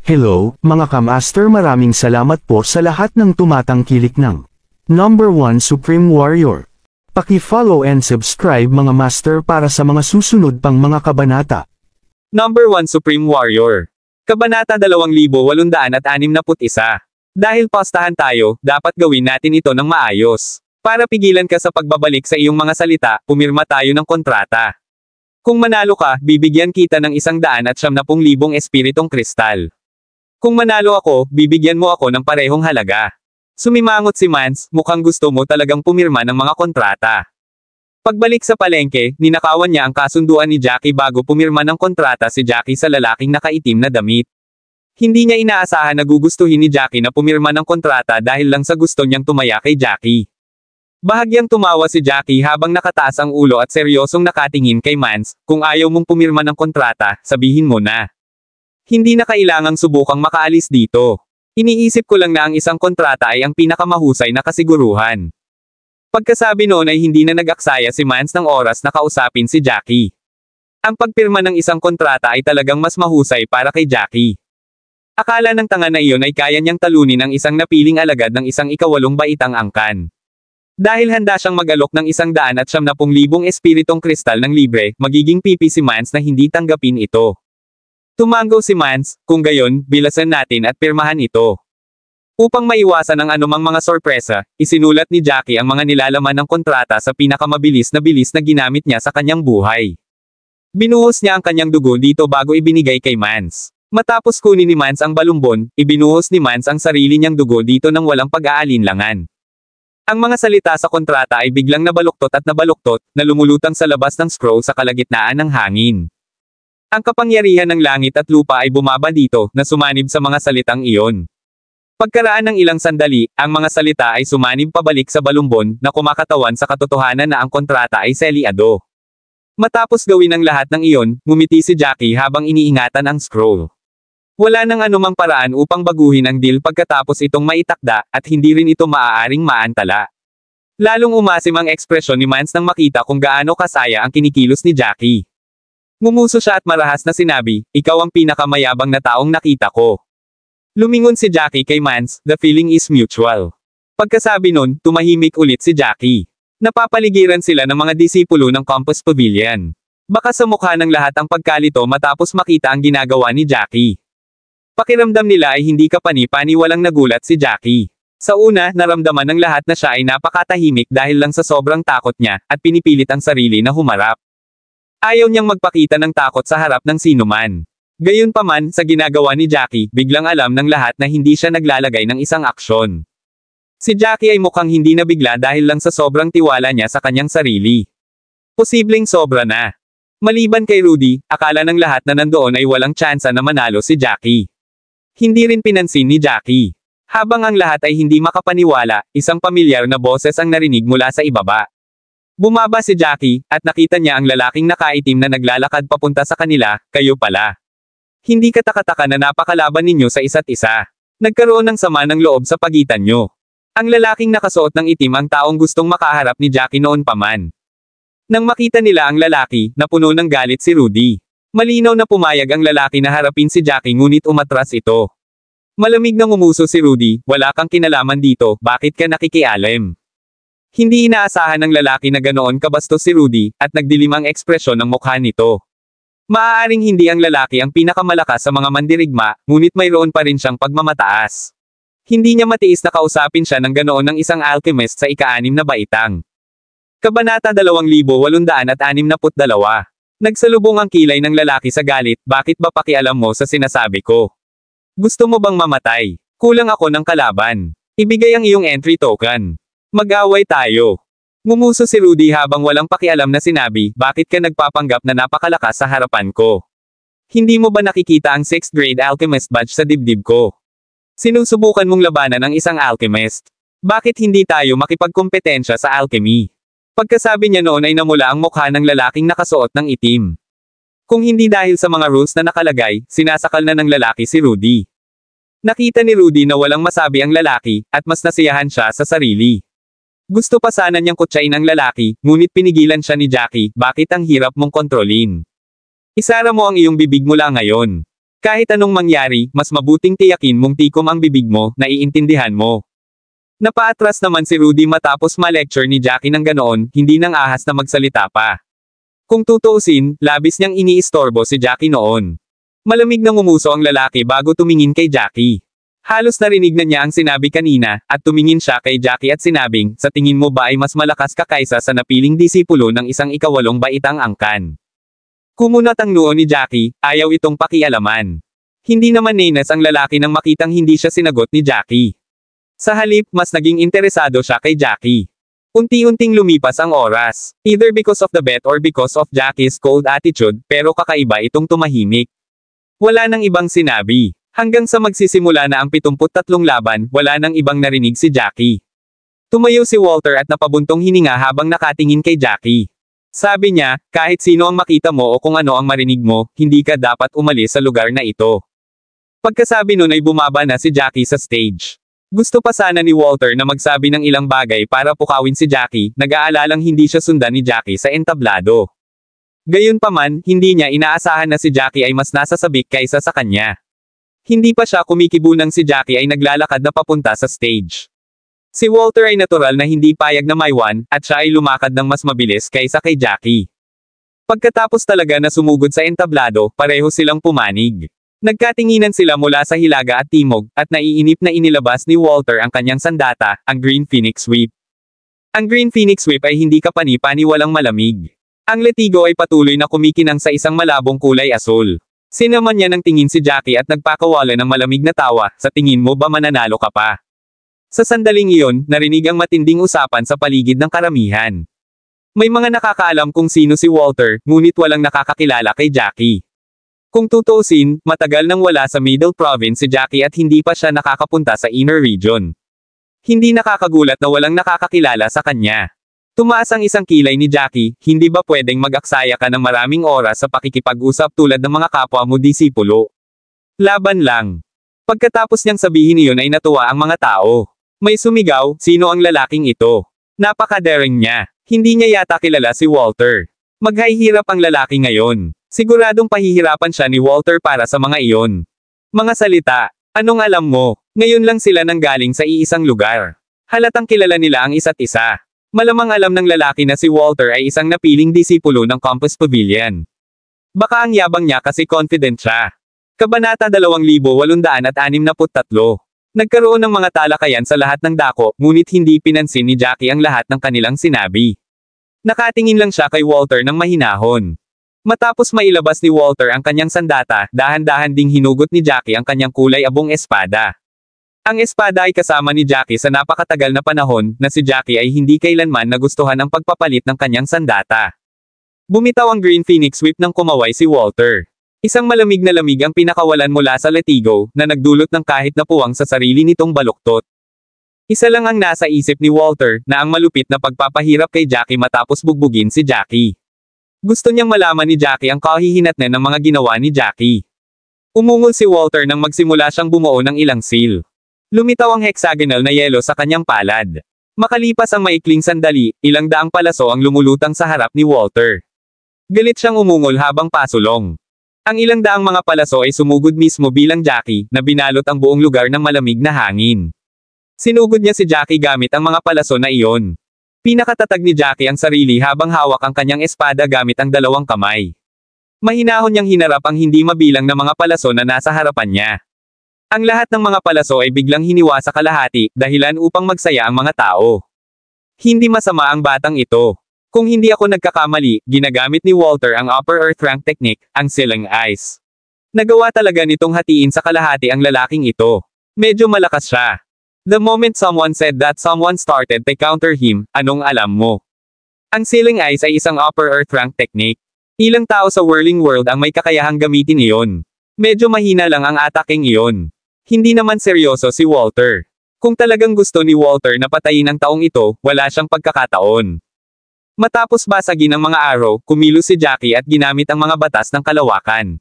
Hello, mga kamaster, maraming salamat po sa lahat ng tumatangkilik ng Number 1 Supreme Warrior. Paki-follow and subscribe mga master para sa mga susunod pang mga kabanata. Number 1 Supreme Warrior. Kabanata 2861. Dahil pastahan tayo, dapat gawin natin ito ng maayos. Para pigilan ka sa pagbabalik sa iyong mga salita, pumirma tayo ng kontrata. Kung manalo ka, bibigyan kita ng 170,000 espiritong kristal. Kung manalo ako, bibigyan mo ako ng parehong halaga. Sumimangot si Mans, mukhang gusto mo talagang pumirma ng mga kontrata. Pagbalik sa palengke, ninakawan niya ang kasunduan ni Jackie bago pumirma ng kontrata si Jackie sa lalaking nakaitim na damit. Hindi niya inaasahan na gugustuhin ni Jackie na pumirma ng kontrata dahil lang sa gusto niyang tumaya kay Jackie. Bahagyang tumawa si Jackie habang nakataas ang ulo at seryosong nakatingin kay Mans. Kung ayaw mong pumirma ng kontrata, sabihin mo na. Hindi na kailangang subukang makaalis dito. Iniisip ko lang na ang isang kontrata ay ang pinakamahusay na kasiguruhan. Pagkasabi noon ay hindi na nag-aksaya si Mans ng oras na kausapin si Jackie. Ang pagpirma ng isang kontrata ay talagang mas mahusay para kay Jackie. Akala ng tanga na iyon ay kaya niyang talunin ang isang napiling alagad ng isang ikawalong baitang angkan. Dahil handa siyang mag-alok ng 170,000 espiritong kristal ng libre, magiging pipi si Mans na hindi tanggapin ito. Tumanggo si Mans, kung gayon, bilasan natin at pirmahan ito. Upang maiwasan ang anumang mga sorpresa, isinulat ni Jackie ang mga nilalaman ng kontrata sa pinakamabilis na bilis na ginamit niya sa kanyang buhay. Binuhos niya ang kanyang dugo dito bago ibinigay kay Mans. Matapos kunin ni Mans ang balumbon, ibinuhos ni Mans ang sarili niyang dugo dito nang walang pag-aalinlangan. Ang mga salita sa kontrata ay biglang nabaluktot na lumulutang sa labas ng scroll sa kalagitnaan ng hangin. Ang kapangyarihan ng langit at lupa ay bumaba dito, na sumanib sa mga salitang iyon. Pagkaraan ng ilang sandali, ang mga salita ay sumanib pabalik sa balumbon, na kumakatawan sa katotohanan na ang kontrata ay selyado. Matapos gawin ang lahat ng iyon, ngumiti si Jackie habang iniingatan ang scroll. Wala nang anumang paraan upang baguhin ang deal pagkatapos itong maitakda, at hindi rin ito maaaring maantala. Lalong umasim ang ekspresyon ni Mans nang makita kung gaano kasaya ang kinikilos ni Jackie. Ngumuso siya at marahas na sinabi, "Ikaw ang pinakamayabang na taong nakita ko." Lumingon si Jackie kay Mans, "The feeling is mutual." Pagkasabi nun, tumahimik ulit si Jackie. Napapaligiran sila ng mga disipulo ng Compass Pavilion. Baka sa mukha ng lahat ang pagkalito matapos makita ang ginagawa ni Jackie. Pakiramdam nila ay hindi kapani-pani, walang nagulat si Jackie. Sa una, naramdaman ng lahat na siya ay napakatahimik dahil lang sa sobrang takot niya, at pinipilit ang sarili na humarap. Ayaw niyang magpakita ng takot sa harap ng sinuman. Gayunpaman, sa ginagawa ni Jackie, biglang alam ng lahat na hindi siya naglalagay ng isang aksyon. Si Jackie ay mukhang hindi nabigla dahil lang sa sobrang tiwala niya sa kanyang sarili. Posibleng sobra na. Maliban kay Rudy, akala ng lahat na nandoon ay walang tsansa na manalo si Jackie. Hindi rin pinansin ni Jackie. Habang ang lahat ay hindi makapaniwala, isang pamilyar na boses ang narinig mula sa ibaba. Bumaba si Jackie, at nakita niya ang lalaking nakaitim na naglalakad papunta sa kanila. "Kayo pala. Hindi katakataka na napakalaban ninyo sa isa't isa. Nagkaroon ng sama ng loob sa pagitan nyo." Ang lalaking nakasuot ng itim ang taong gustong makaharap ni Jackie noon pa man. Nang makita nila ang lalaki, napuno ng galit si Rudy. Malinaw na pumayag ang lalaki na harapin si Jackie ngunit umatras ito. Malamig na ngumuso si Rudy, "Wala kang kinalaman dito, bakit ka nakikialam?" Hindi inaasahan ng lalaki na ganoon kabastos si Rudy, at nagdilim ang ekspresyon ng mukha nito. Maaaring hindi ang lalaki ang pinakamalakas sa mga mandirigma, ngunit mayroon pa rin siyang pagmamataas. Hindi niya matiis na kausapin siya ng ganoon ng isang alchemist sa ika-6 na baitang. Kabanata 2862. Nagsalubong ang kilay ng lalaki sa galit, "Bakit ba pakialam mo sa sinasabi ko? Gusto mo bang mamatay? Kulang ako ng kalaban. Ibigay ang iyong entry token. Mag-away tayo." Ngumuso si Rudy habang walang pakialam na sinabi, "Bakit ka nagpapanggap na napakalakas sa harapan ko? Hindi mo ba nakikita ang 6th grade alchemist badge sa dibdib ko? Sinusubukan mong labanan ang isang alchemist. Bakit hindi tayo makipagkompetensya sa alchemy?" Pagkasabi niya noon ay namula ang mukha ng lalaking nakasuot ng itim. Kung hindi dahil sa mga rules na nakalagay, sinasakal na ng lalaki si Rudy. Nakita ni Rudy na walang masabi ang lalaki, at mas nasiyahan siya sa sarili. Gusto pa sana niyang kutsain ang lalaki, ngunit pinigilan siya ni Jackie. "Bakit ang hirap mong kontrolin? Isara mo ang iyong bibig mula ngayon. Kahit anong mangyari, mas mabuting tiyakin mong tikom ang bibig mo, naiintindihan mo. Napaatras naman si Rudy matapos ma-lecture ni Jackie ng ganoon, hindi nang ahas na magsalita pa. Kung tutuusin, labis niyang iniistorbo si Jackie noon. Malamig na ngumuso ang lalaki bago tumingin kay Jackie. Halos narinig na niya ang sinabi kanina, at tumingin siya kay Jackie at sinabing, sa tingin mo ba ay mas malakas ka kaysa sa napiling disipulo ng isang ikawalong baitang angkan? Kumunat ang noo ni Jackie, ayaw itong pakialaman. Hindi naman nenes ang lalaki nang makitang hindi siya sinagot ni Jackie. Sa halip, mas naging interesado siya kay Jackie. Unti-unting lumipas ang oras, either because of the bet or because of Jackie's cold attitude, pero kakaiba itong tumahimik. Wala nang ibang sinabi. Hanggang sa magsisimula na ang 73 laban, wala nang ibang narinig si Jackie. Tumayo si Walter at napabuntong hininga habang nakatingin kay Jackie. Sabi niya, kahit sino ang makita mo o kung ano ang marinig mo, hindi ka dapat umalis sa lugar na ito. Pagkasabi nun ay bumaba na si Jackie sa stage. Gusto pa sana ni Walter na magsabi ng ilang bagay para pukawin si Jackie, nag-aalalang hindi siya sundan ni Jackie sa entablado. Gayunpaman, hindi niya inaasahan na si Jackie ay mas nasasabik kaysa sa kanya. Hindi pa siya kumikibo nang si Jackie ay naglalakad na papunta sa stage. Si Walter ay natural na hindi payag na maiwan, at siya ay lumakad ng mas mabilis kaysa kay Jackie. Pagkatapos talaga na sumugod sa entablado, pareho silang pumanig. Nagkatinginan sila mula sa hilaga at timog, at naiinip na inilabas ni Walter ang kanyang sandata, ang Green Phoenix Whip. Ang Green Phoenix Whip ay hindi kapani-pani walang malamig. Ang latigo ay patuloy na kumikinang sa isang malabong kulay asul. Sinaman niya ng tingin si Jackie at nagpakawala ng malamig na tawa, sa tingin mo ba mananalo ka pa? Sa sandaling iyon, narinig ang matinding usapan sa paligid ng karamihan. May mga nakakaalam kung sino si Walter, ngunit walang nakakakilala kay Jackie. Kung tutuusin, matagal nang wala sa Middle Province si Jackie at hindi pa siya nakakapunta sa Inner Region. Hindi nakakagulat na walang nakakakilala sa kanya. Tumaas ang isang kilay ni Jackie, hindi ba pwedeng mag-aksaya ka ng maraming oras sa pakikipag-usap tulad ng mga kapwa mo disipulo? Laban lang. Pagkatapos niyang sabihin iyon ay natuwa ang mga tao. May sumigaw, sino ang lalaking ito? Napaka-daring niya. Hindi niya yata kilala si Walter. Maghahirap ang lalaki ngayon. Siguradong pahihirapan siya ni Walter para sa mga iyon. Mga salita. Anong alam mo? Ngayon lang sila nanggaling sa iisang lugar. Halatang kilala nila ang isa't isa. Malamang alam ng lalaki na si Walter ay isang napiling disipulo ng Campus Pavilion. Baka ang yabang niya kasi confident siya. Kabanata 2863. Nagkaroon ng mga talakayan sa lahat ng dako, ngunit hindi pinansin ni Jackie ang lahat ng kanilang sinabi. Nakatingin lang siya kay Walter ng mahinahon. Matapos mailabas ni Walter ang kanyang sandata, dahan-dahan ding hinugot ni Jackie ang kanyang kulay abong espada. Ang espada ay kasama ni Jackie sa napakatagal na panahon, na si Jackie ay hindi kailanman nagustuhan ang pagpapalit ng kanyang sandata. Bumitaw ang Green Phoenix Whip nang kumaway si Walter. Isang malamig na lamig ang pinakawalan mula sa latigo, na nagdulot ng kahit na puwang sa sarili nitong baluktot. Isa lang ang nasa isip ni Walter, na ang malupit na pagpapahirap kay Jackie matapos bugbugin si Jackie. Gusto niyang malaman ni Jackie ang kahihinatnan ng mga ginawa ni Jackie. Umungol si Walter nang magsimula siyang bumuo ng ilang seal. Lumitaw ang hexagonal na yelo sa kanyang palad. Makalipas ang maikling sandali, ilang daang palaso ang lumulutang sa harap ni Walter. Galit siyang umungol habang pasulong. Ang ilang daang mga palaso ay sumugod mismo bilang Jackie, na binalot ang buong lugar ng malamig na hangin. Sinugod niya si Jackie gamit ang mga palaso na iyon. Pinakatatag ni Jackie ang sarili habang hawak ang kanyang espada gamit ang dalawang kamay. Mahinahon niyang hinarap ang hindi mabilang na mga palaso na nasa harapan niya. Ang lahat ng mga palaso ay biglang hiniwa sa kalahati, dahilan upang magsaya ang mga tao. Hindi masama ang batang ito. Kung hindi ako nagkakamali, ginagamit ni Walter ang Upper Earth Rank Technique, ang Sealing Ice. Nagawa talaga nitong hatiin sa kalahati ang lalaking ito. Medyo malakas siya. The moment someone said that someone started to counter him, anong alam mo? Ang Sealing Ice ay isang Upper Earth Rank Technique. Ilang tao sa Whirling World ang may kakayahang gamitin iyon. Medyo mahina lang ang ataking iyon. Hindi naman seryoso si Walter. Kung talagang gusto ni Walter na patayin ang taong ito, wala siyang pagkakataon. Matapos basagin ang mga araw, kumilos si Jackie at ginamit ang mga batas ng kalawakan.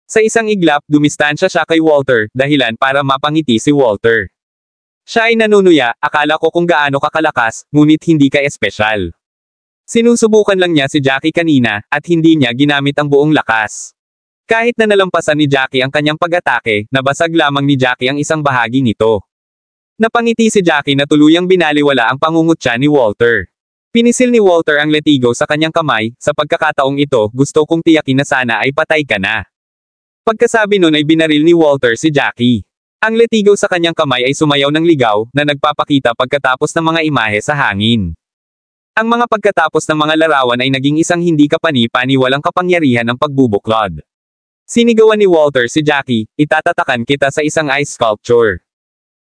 Sa isang iglap, dumistansya siya kay Walter, dahilan para mapangiti si Walter. Siya ay nanunuya, akala ko kung gaano ka kalakas, ngunit hindi ka espesyal. Sinusubukan lang niya si Jackie kanina, at hindi niya ginamit ang buong lakas. Kahit na nalampasan ni Jackie ang kanyang pag-atake, nabasag lamang ni Jackie ang isang bahagi nito. Napangiti si Jackie na tuluyang binaliwala ang pangungutya ni Walter. Pinisil ni Walter ang letigo sa kanyang kamay, sa pagkakataong ito, gusto kong tiyakin na sana ay patay ka na. Pagkasabi nun ay binaril ni Walter si Jackie. Ang letigo sa kanyang kamay ay sumayaw ng ligaw, na nagpapakita pagkatapos ng mga imahe sa hangin. Ang mga pagkatapos ng mga larawan ay naging isang hindi kapani-pani walang kapangyarihan ng pagbubuklod. Sinigawan ni Walter si Jackie, itatatakan kita sa isang ice sculpture.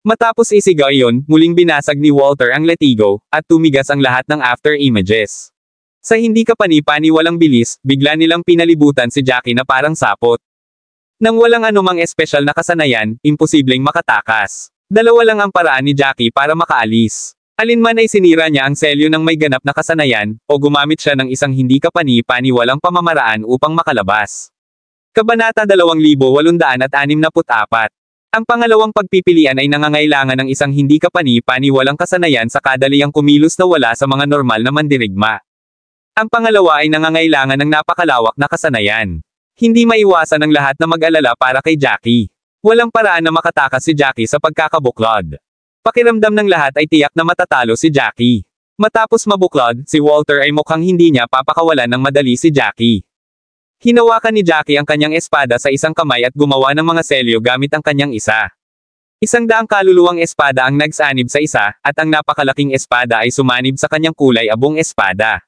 Matapos isigaw iyon, muling binasag ni Walter ang letigo, at tumigas ang lahat ng after images. Sa hindi kapani-pani walang bilis, bigla nilang pinalibutan si Jackie na parang sapot. Nang walang anumang espesyal na kasanayan, imposibleng makatakas. Dalawa lang ang paraan ni Jackie para makaalis. Alinman ay sinira niya ang selyo ng may ganap na kasanayan, o gumamit siya ng isang hindi kapani-pani walang pamamaraan upang makalabas. Kabanata 2864. Ang pangalawang pagpipilian ay nangangailangan ng isang hindi kapani-pani walang kasanayan sa kadaliyang kumilos na wala sa mga normal na mandirigma. Ang pangalawa ay nangangailangan ng napakalawak na kasanayan. Hindi maiwasan ng lahat na mag-alala para kay Jackie. Walang paraan na makatakas si Jackie sa pagkakabuklod. Pakiramdam ng lahat ay tiyak na matatalo si Jackie. Matapos mabuklod, si Walter ay mukhang hindi niya papakawalan ng madali si Jackie. Hinawakan ni Jackie ang kanyang espada sa isang kamay at gumawa ng mga selyo gamit ang kanyang isa. 100 kaluluwang espada ang nagsanib sa isa, at ang napakalaking espada ay sumanib sa kanyang kulay abong espada.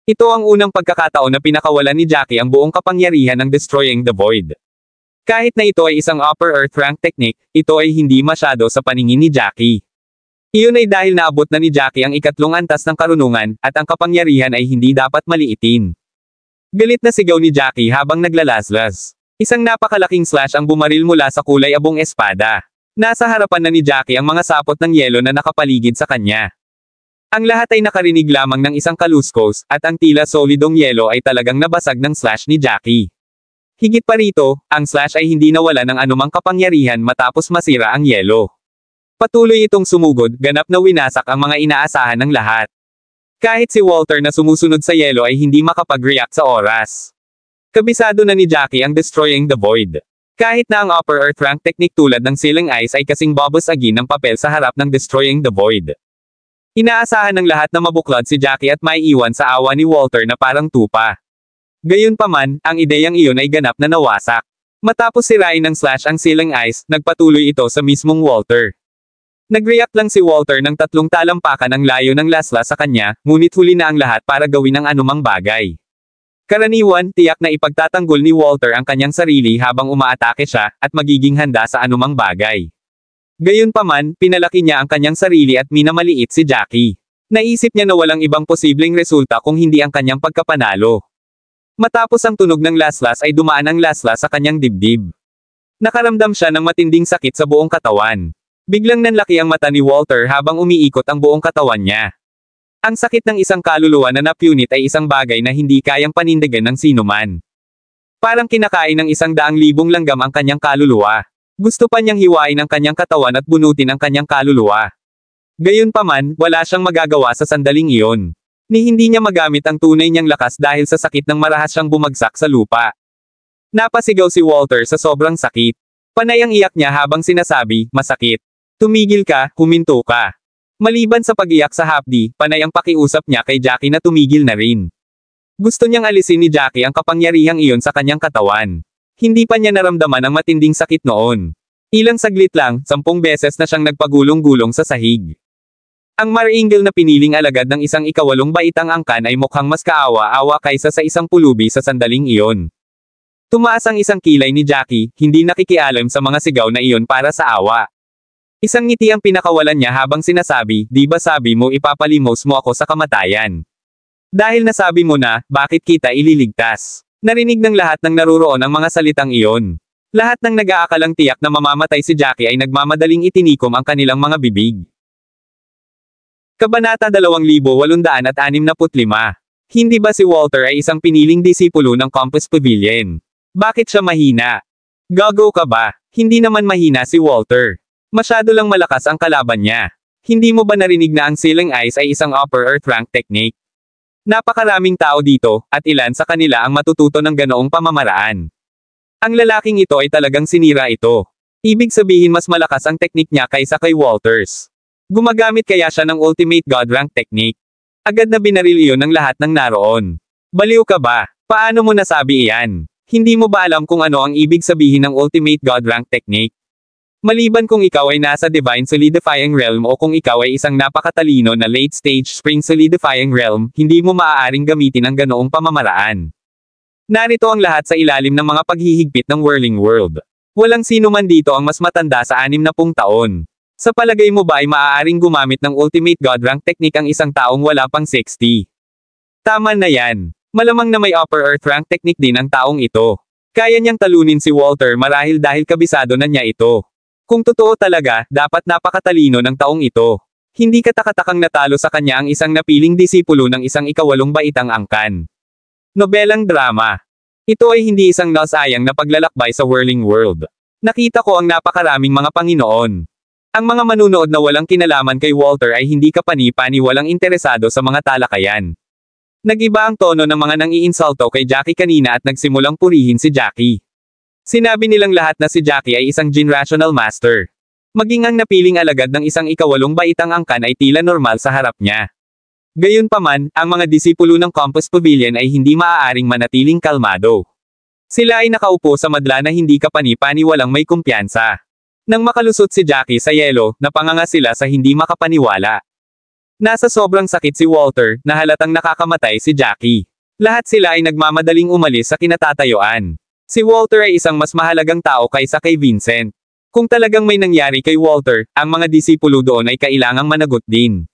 Ito ang unang pagkakataon na pinakawalan ni Jackie ang buong kapangyarihan ng Destroying the Void. Kahit na ito ay isang upper earth rank technique, ito ay hindi masyado sa paningin ni Jackie. Iyon ay dahil naabot na ni Jackie ang ikatlong antas ng karunungan, at ang kapangyarihan ay hindi dapat maliitin. Galit na sigaw ni Jackie habang naglalaslas. Isang napakalaking slash ang bumaril mula sa kulay abong espada. Nasa harapan na ni Jackie ang mga sapot ng yelo na nakapaligid sa kanya. Ang lahat ay nakarinig lamang ng isang kaluskos, at ang tila solidong yelo ay talagang nabasag ng slash ni Jackie. Higit pa rito, ang slash ay hindi nawala ng anumang kapangyarihan matapos masira ang yelo. Patuloy itong sumugod, ganap na winasak ang mga inaasahan ng lahat. Kahit si Walter na sumusunod sa yelo ay hindi makapag-react sa oras. Kabisado na ni Jackie ang Destroying the Void. Kahit na ang upper earth rank technique tulad ng Sealing Ice ay kasing babasagin ng papel sa harap ng Destroying the Void. Inaasahan ng lahat na mabuklod si Jackie at may iwan sa awa ni Walter na parang tupa. Gayunpaman, ang ideyang iyon ay ganap na nawasak. Matapos sirain ng slash ang Sealing Ice, nagpatuloy ito sa mismong Walter. Nag-react lang si Walter ng 3 talampakan ang layo ng lasla sa kanya, ngunit huli na ang lahat para gawin ang anumang bagay. Karaniwan, tiyak na ipagtatanggol ni Walter ang kanyang sarili habang umaatake siya, at magiging handa sa anumang bagay. Gayunpaman, pinalaki niya ang kanyang sarili at minamaliit si Jackie. Naisip niya na walang ibang posibleng resulta kung hindi ang kanyang pagkapanalo. Matapos ang tunog ng laslas ay dumaan ang laslas sa kanyang dibdib. Nakaramdam siya ng matinding sakit sa buong katawan. Biglang nanlaki ang mata ni Walter habang umiikot ang buong katawan niya. Ang sakit ng isang kaluluwa na napunit ay isang bagay na hindi kayang panindigan ng sinuman. Parang kinakain ng 100,000 langgam ang kanyang kaluluwa. Gusto pa niyang hiwain ang kanyang katawan at bunutin ang kanyang kaluluwa. Gayunpaman, wala siyang magagawa sa sandaling iyon. Ni hindi niya magamit ang tunay niyang lakas dahil sa sakit ng marahas siyang bumagsak sa lupa. Napasigaw si Walter sa sobrang sakit. Panay ang iyak niya habang sinasabi, masakit. Tumigil ka, huminto ka. Maliban sa pag-iyak sa hapdi, panay ang pakiusap niya kay Jackie na tumigil na rin. Gusto niyang alisin ni Jackie ang kapangyarihang iyon sa kanyang katawan. Hindi pa niya naramdaman ang matinding sakit noon. Ilang saglit lang, 10 beses na siyang nagpagulong-gulong sa sahig. Ang marangil na piniling alagad ng isang ikawalong baitang angkan ay mukhang mas kaawa-awa kaysa sa isang pulubi sa sandaling iyon. Tumaas ang isang kilay ni Jackie, hindi nakikialam sa mga sigaw na iyon para sa awa. Isang ngiti ang pinakawalan niya habang sinasabi, di ba sabi mo ipapalimos mo ako sa kamatayan? Dahil nasabi mo na, bakit kita ililigtas? Narinig ng lahat ng naruroon ang mga salitang iyon. Lahat ng nag-aakalang tiyak na mamamatay si Jackie ay nagmamadaling itinikom ang kanilang mga bibig. Kabanata 2865. Hindi ba si Walter ay isang piniling disipulo ng Compass Pavilion? Bakit siya mahina? Gago ka ba? Hindi naman mahina si Walter. Masyado lang malakas ang kalaban niya. Hindi mo ba narinig na ang Sealing Ice ay isang upper earth rank technique? Napakaraming tao dito, at ilan sa kanila ang matututo ng ganoong pamamaraan. Ang lalaking ito ay talagang sinira ito. Ibig sabihin mas malakas ang teknik niya kaysa kay Walters. Gumagamit kaya siya ng ultimate god rank technique. Agad na binaril iyon ng lahat ng naroon. Baliw ka ba? Paano mo nasabi iyan? Hindi mo ba alam kung ano ang ibig sabihin ng ultimate god rank technique? Maliban kung ikaw ay nasa divine solidifying realm o kung ikaw ay isang napakatalino na late stage spring solidifying realm, hindi mo maaaring gamitin ang ganoong pamamaraan. Narito ang lahat sa ilalim ng mga paghihigpit ng Whirling World. Walang sino man dito ang mas matanda sa 60 taon. Sa palagay mo ba ay maaaring gumamit ng ultimate god rank technique ang isang taong wala pang 60? Tama na yan. Malamang na may upper earth rank technique din ang taong ito. Kaya niyang talunin si Walter marahil dahil kabisado na niya ito. Kung totoo talaga, dapat napakatalino ng taong ito. Hindi katakatakang natalo sa kanya ang isang napiling disipulo ng isang ikawalong baitang angkan. Nobelang drama. Ito ay hindi isang nausayang na paglalakbay sa Whirling World. Nakita ko ang napakaraming mga Panginoon. Ang mga manunood na walang kinalaman kay Walter ay hindi kapani-pani walang interesado sa mga talakayan. Nag-iba ang tono ng mga nang-iinsulto kay Jackie kanina at nagsimulang purihin si Jackie. Sinabi nilang lahat na si Jackie ay isang generational master. Maging ang napiling alagad ng isang ikawalong baitang angkan ay tila normal sa harap niya. Gayunpaman, ang mga disipulo ng Compass Pavilion ay hindi maaaring manatiling kalmado. Sila ay nakaupo sa madla na hindi kapani-pani walang may kumpiyansa. Nang makalusot si Jackie sa yelo, napanganga sila sa hindi makapaniwala. Nasa sobrang sakit si Walter, na halatang nakakamatay si Jackie. Lahat sila ay nagmamadaling umalis sa kinatatayuan. Si Walter ay isang mas mahalagang tao kaysa kay Vincent. Kung talagang may nangyari kay Walter, ang mga disipulo doon ay kailangang managot din.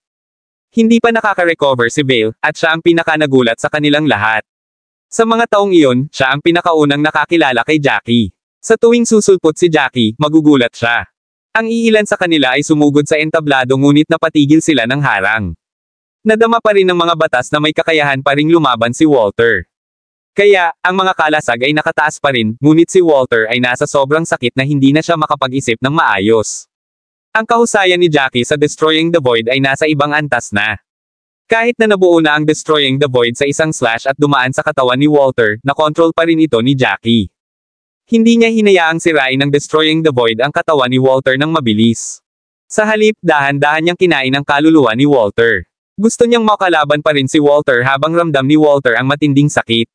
Hindi pa nakaka-recover si Vale, at siya ang pinakanagulat sa kanilang lahat. Sa mga taong iyon, siya ang pinakaunang nakakilala kay Jackie. Sa tuwing susulpot si Jackie, magugulat siya. Ang iilan sa kanila ay sumugod sa entablado ngunit napatigil sila ng harang. Nadama pa rin ng mga batas na may kakayahan pa ring lumaban si Walter. Kaya, ang mga kalasag ay nakataas pa rin, ngunit si Walter ay nasa sobrang sakit na hindi na siya makapag-isip ng maayos. Ang kahusayan ni Jackie sa Destroying the Void ay nasa ibang antas na. Kahit na nabuo na ang Destroying the Void sa isang slash at dumaan sa katawan ni Walter, nakontrol pa rin ito ni Jackie. Hindi niya hinayaang sirain ng Destroying the Void ang katawan ni Walter ng mabilis. Sa halip, dahan-dahan niyang kinain ang kaluluwa ni Walter. Gusto niyang makalaban pa rin si Walter habang ramdam ni Walter ang matinding sakit.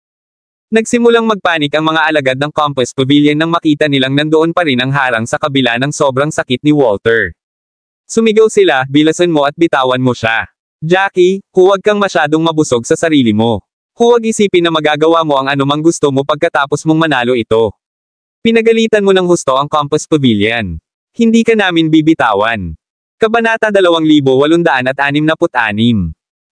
Nagsimulang magpanik ang mga alagad ng Compass Pavilion nang makita nilang nandoon pa rin ang harang sa kabila ng sobrang sakit ni Walter. Sumigaw sila, bilasan mo at bitawan mo siya. Jackie, huwag kang masyadong mabusog sa sarili mo. Huwag isipin na magagawa mo ang anumang gusto mo pagkatapos mong manalo ito. Pinagalitan mo ng husto ang Compass Pavilion. Hindi ka namin bibitawan. Kabanata 2866.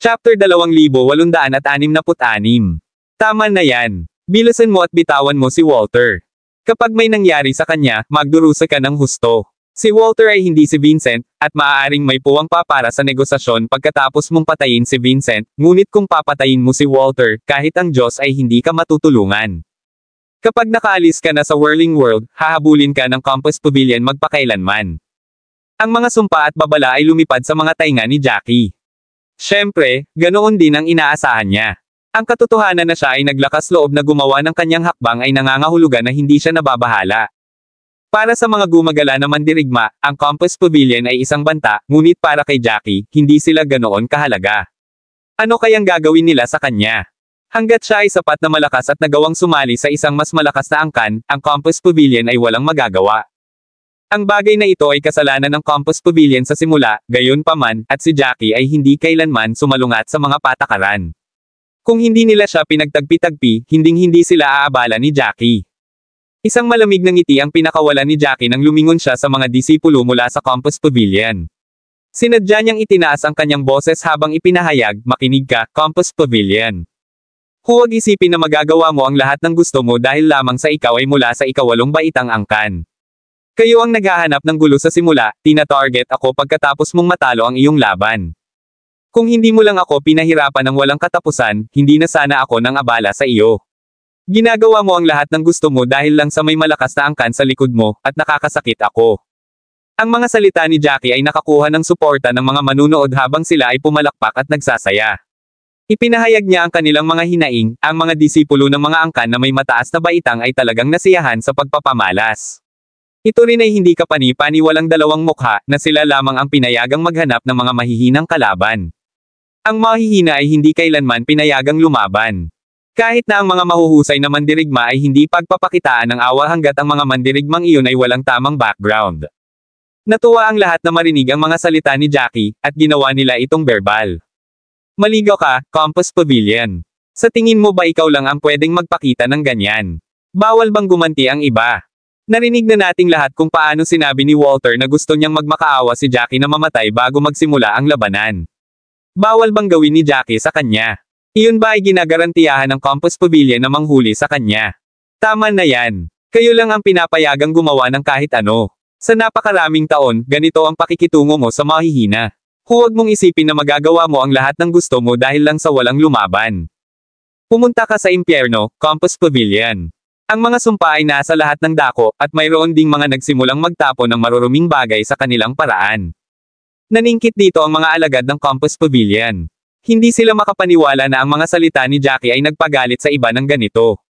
Chapter 2866. Tama na yan. Bilasan mo at bitawan mo si Walter. Kapag may nangyari sa kanya, magdurusa ka ng husto. Si Walter ay hindi si Vincent, at maaaring may puwang pa para sa negosasyon pagkatapos mong patayin si Vincent, ngunit kung papatayin mo si Walter, kahit ang Diyos ay hindi ka matutulungan. Kapag nakaalis ka na sa Whirling World, hahabulin ka ng Compass Pavilion magpakailanman. Ang mga sumpa at babala ay lumipad sa mga tainga ni Jackie. Siyempre, ganoon din ang inaasahan niya. Ang katotohanan na siya ay naglakas loob na gumawa ng kanyang hakbang ay nangangahulugan na hindi siya nababahala. Para sa mga gumagala na mandirigma, ang Compass Pavilion ay isang banta, ngunit para kay Jackie, hindi sila ganoon kahalaga. Ano kayang gagawin nila sa kanya? Hanggat siya ay sapat na malakas at nagawang sumali sa isang mas malakas na angkan, ang Compass Pavilion ay walang magagawa. Ang bagay na ito ay kasalanan ng Compass Pavilion sa simula, gayon paman, at si Jackie ay hindi kailanman sumalungat sa mga patakaran. Kung hindi nila siya pinagtagpi-tagpi, hinding-hindi sila aabala ni Jackie. Isang malamig na ngiti ang pinakawalan ni Jackie nang lumingon siya sa mga disipulo mula sa Compass Pavilion. Sinadya niyang itinaas ang kanyang boses habang ipinahayag, makinig ka, Compass Pavilion. Huwag isipin na magagawa mo ang lahat ng gusto mo dahil lamang sa ikaw ay mula sa ikawalong baitang angkan. Kayo ang naghahanap ng gulo sa simula, tina-target ako pagkatapos mong matalo ang iyong laban. Kung hindi mo lang ako pinahirapan ng walang katapusan, hindi na sana ako nang abala sa iyo. Ginagawa mo ang lahat ng gusto mo dahil lang sa may malakas na angkan sa likod mo, at nakakasakit ako. Ang mga salita ni Jackie ay nakakuha ng suporta ng mga manunood habang sila ay pumalakpak at nagsasaya. Ipinahayag niya ang kanilang mga hinaing, ang mga disipulo ng mga angkan na may mataas na baitang ay talagang nasiyahan sa pagpapamalas. Ito rin ay hindi kapani-paniwalang dalawang mukha na sila lamang ang pinayagang maghanap ng mga mahihinang kalaban. Ang mahihina ay hindi kailanman pinayagang lumaban. Kahit na ang mga mahuhusay na mandirigma ay hindi pagpapakitaan ng awa hanggat ang mga mandirigmang iyon ay walang tamang background. Natuwa ang lahat na marinig ang mga salita ni Jackie, at ginawa nila itong verbal. Maligaw ka, Campus Pavilion. Sa tingin mo ba ikaw lang ang pwedeng magpakita ng ganyan? Bawal bang gumanti ang iba? Narinig na nating lahat kung paano sinabi ni Walter na gusto niyang magmakaawa si Jackie na mamatay bago magsimula ang labanan. Bawal bang gawin ni Jackie sa kanya? Iyon ba ay ginagarantiyahan ng Campus Pavilion na manghuli sa kanya? Tama na yan. Kayo lang ang pinapayagang gumawa ng kahit ano. Sa napakaraming taon, ganito ang pakikitungo mo sa mahihina. Huwag mong isipin na magagawa mo ang lahat ng gusto mo dahil lang sa walang lumaban. Pumunta ka sa impyerno, Campus Pavilion. Ang mga sumpa ay nasa lahat ng dako, at mayroon ding mga nagsimulang magtapon ng maruruming bagay sa kanilang paraan. Naningkit dito ang mga alagad ng Campus Pavilion. Hindi sila makapaniwala na ang mga salita ni Jackie ay nagpagalit sa iba ng ganito.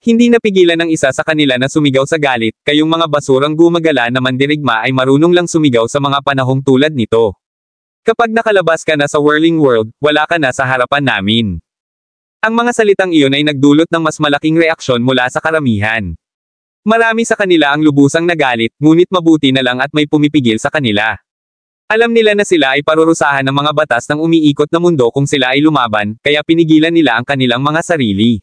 Hindi napigilan ng isa sa kanila na sumigaw sa galit, kayong mga basurang gumagala na mandirigma ay marunong lang sumigaw sa mga panahong tulad nito. Kapag nakalabas ka na sa whirling world, wala ka na sa harapan namin. Ang mga salitang iyon ay nagdulot ng mas malaking reaksyon mula sa karamihan. Marami sa kanila ang lubusang nagalit, ngunit mabuti na lang at may pumipigil sa kanila. Alam nila na sila ay parurusahan ng mga batas ng umiikot na mundo kung sila ay lumaban, kaya pinigilan nila ang kanilang mga sarili.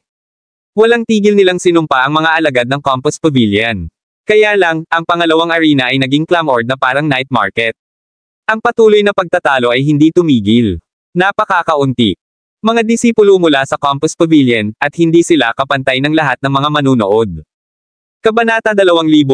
Walang tigil nilang sinumpa ang mga alagad ng Campus Pavilion. Kaya lang, ang pangalawang arena ay naging clamor na parang night market. Ang patuloy na pagtatalo ay hindi tumigil. Napakakaunti. Mga disipulo mula sa Campus Pavilion, at hindi sila kapantay ng lahat ng mga manunood. Kabanata 2867.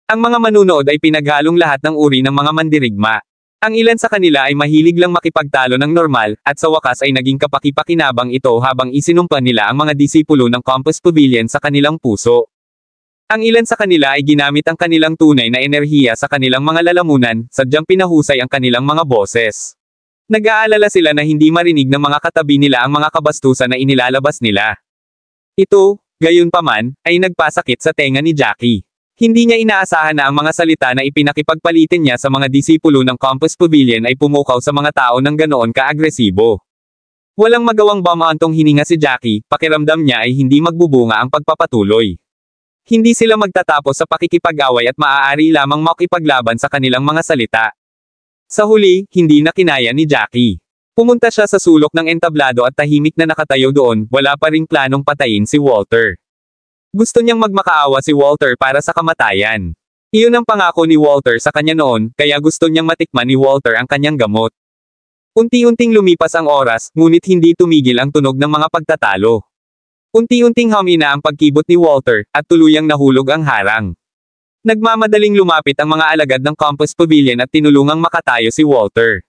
Ang mga manunood ay pinaghalong lahat ng uri ng mga mandirigma. Ang ilan sa kanila ay mahilig lang makipagtalo ng normal, at sa wakas ay naging kapakipakinabang ito habang isinumpa nila ang mga disipulo ng Campus Pavilion sa kanilang puso. Ang ilan sa kanila ay ginamit ang kanilang tunay na enerhiya sa kanilang mga lalamunan, sadyang pinahusay ang kanilang mga boses. Nag-aalala sila na hindi marinig ng mga katabi nila ang mga kabastusan na inilalabas nila. Ito, gayunpaman, ay nagpasakit sa tenga ni Jackie. Hindi niya inaasahan na ang mga salita na ipinakipagpalitin niya sa mga disipulo ng Campus Pavilion ay pumukaw sa mga tao ng ganoon ka-agresibo. Walang magawang bumantong hininga si Jackie, pakiramdam niya ay hindi magbubunga ang pagpapatuloy. Hindi sila magtatapos sa pakikipag-away at maaari lamang makipaglaban sa kanilang mga salita. Sa huli, hindi na kinaya ni Jackie. Pumunta siya sa sulok ng entablado at tahimik na nakatayo doon, wala pa ring planong patayin si Walter. Gusto niyang magmakaawa si Walter para sa kamatayan. Iyon ang pangako ni Walter sa kanya noon, kaya gusto niyang matikman ni Walter ang kanyang gamot. Unti-unting lumipas ang oras, ngunit hindi tumigil ang tunog ng mga pagtatalo. Unti-unting humina ang pagkibot ni Walter, at tuluyang nahulog ang harang. Nagmamadaling lumapit ang mga alagad ng Campus Pavilion at tinulungang makatayo si Walter.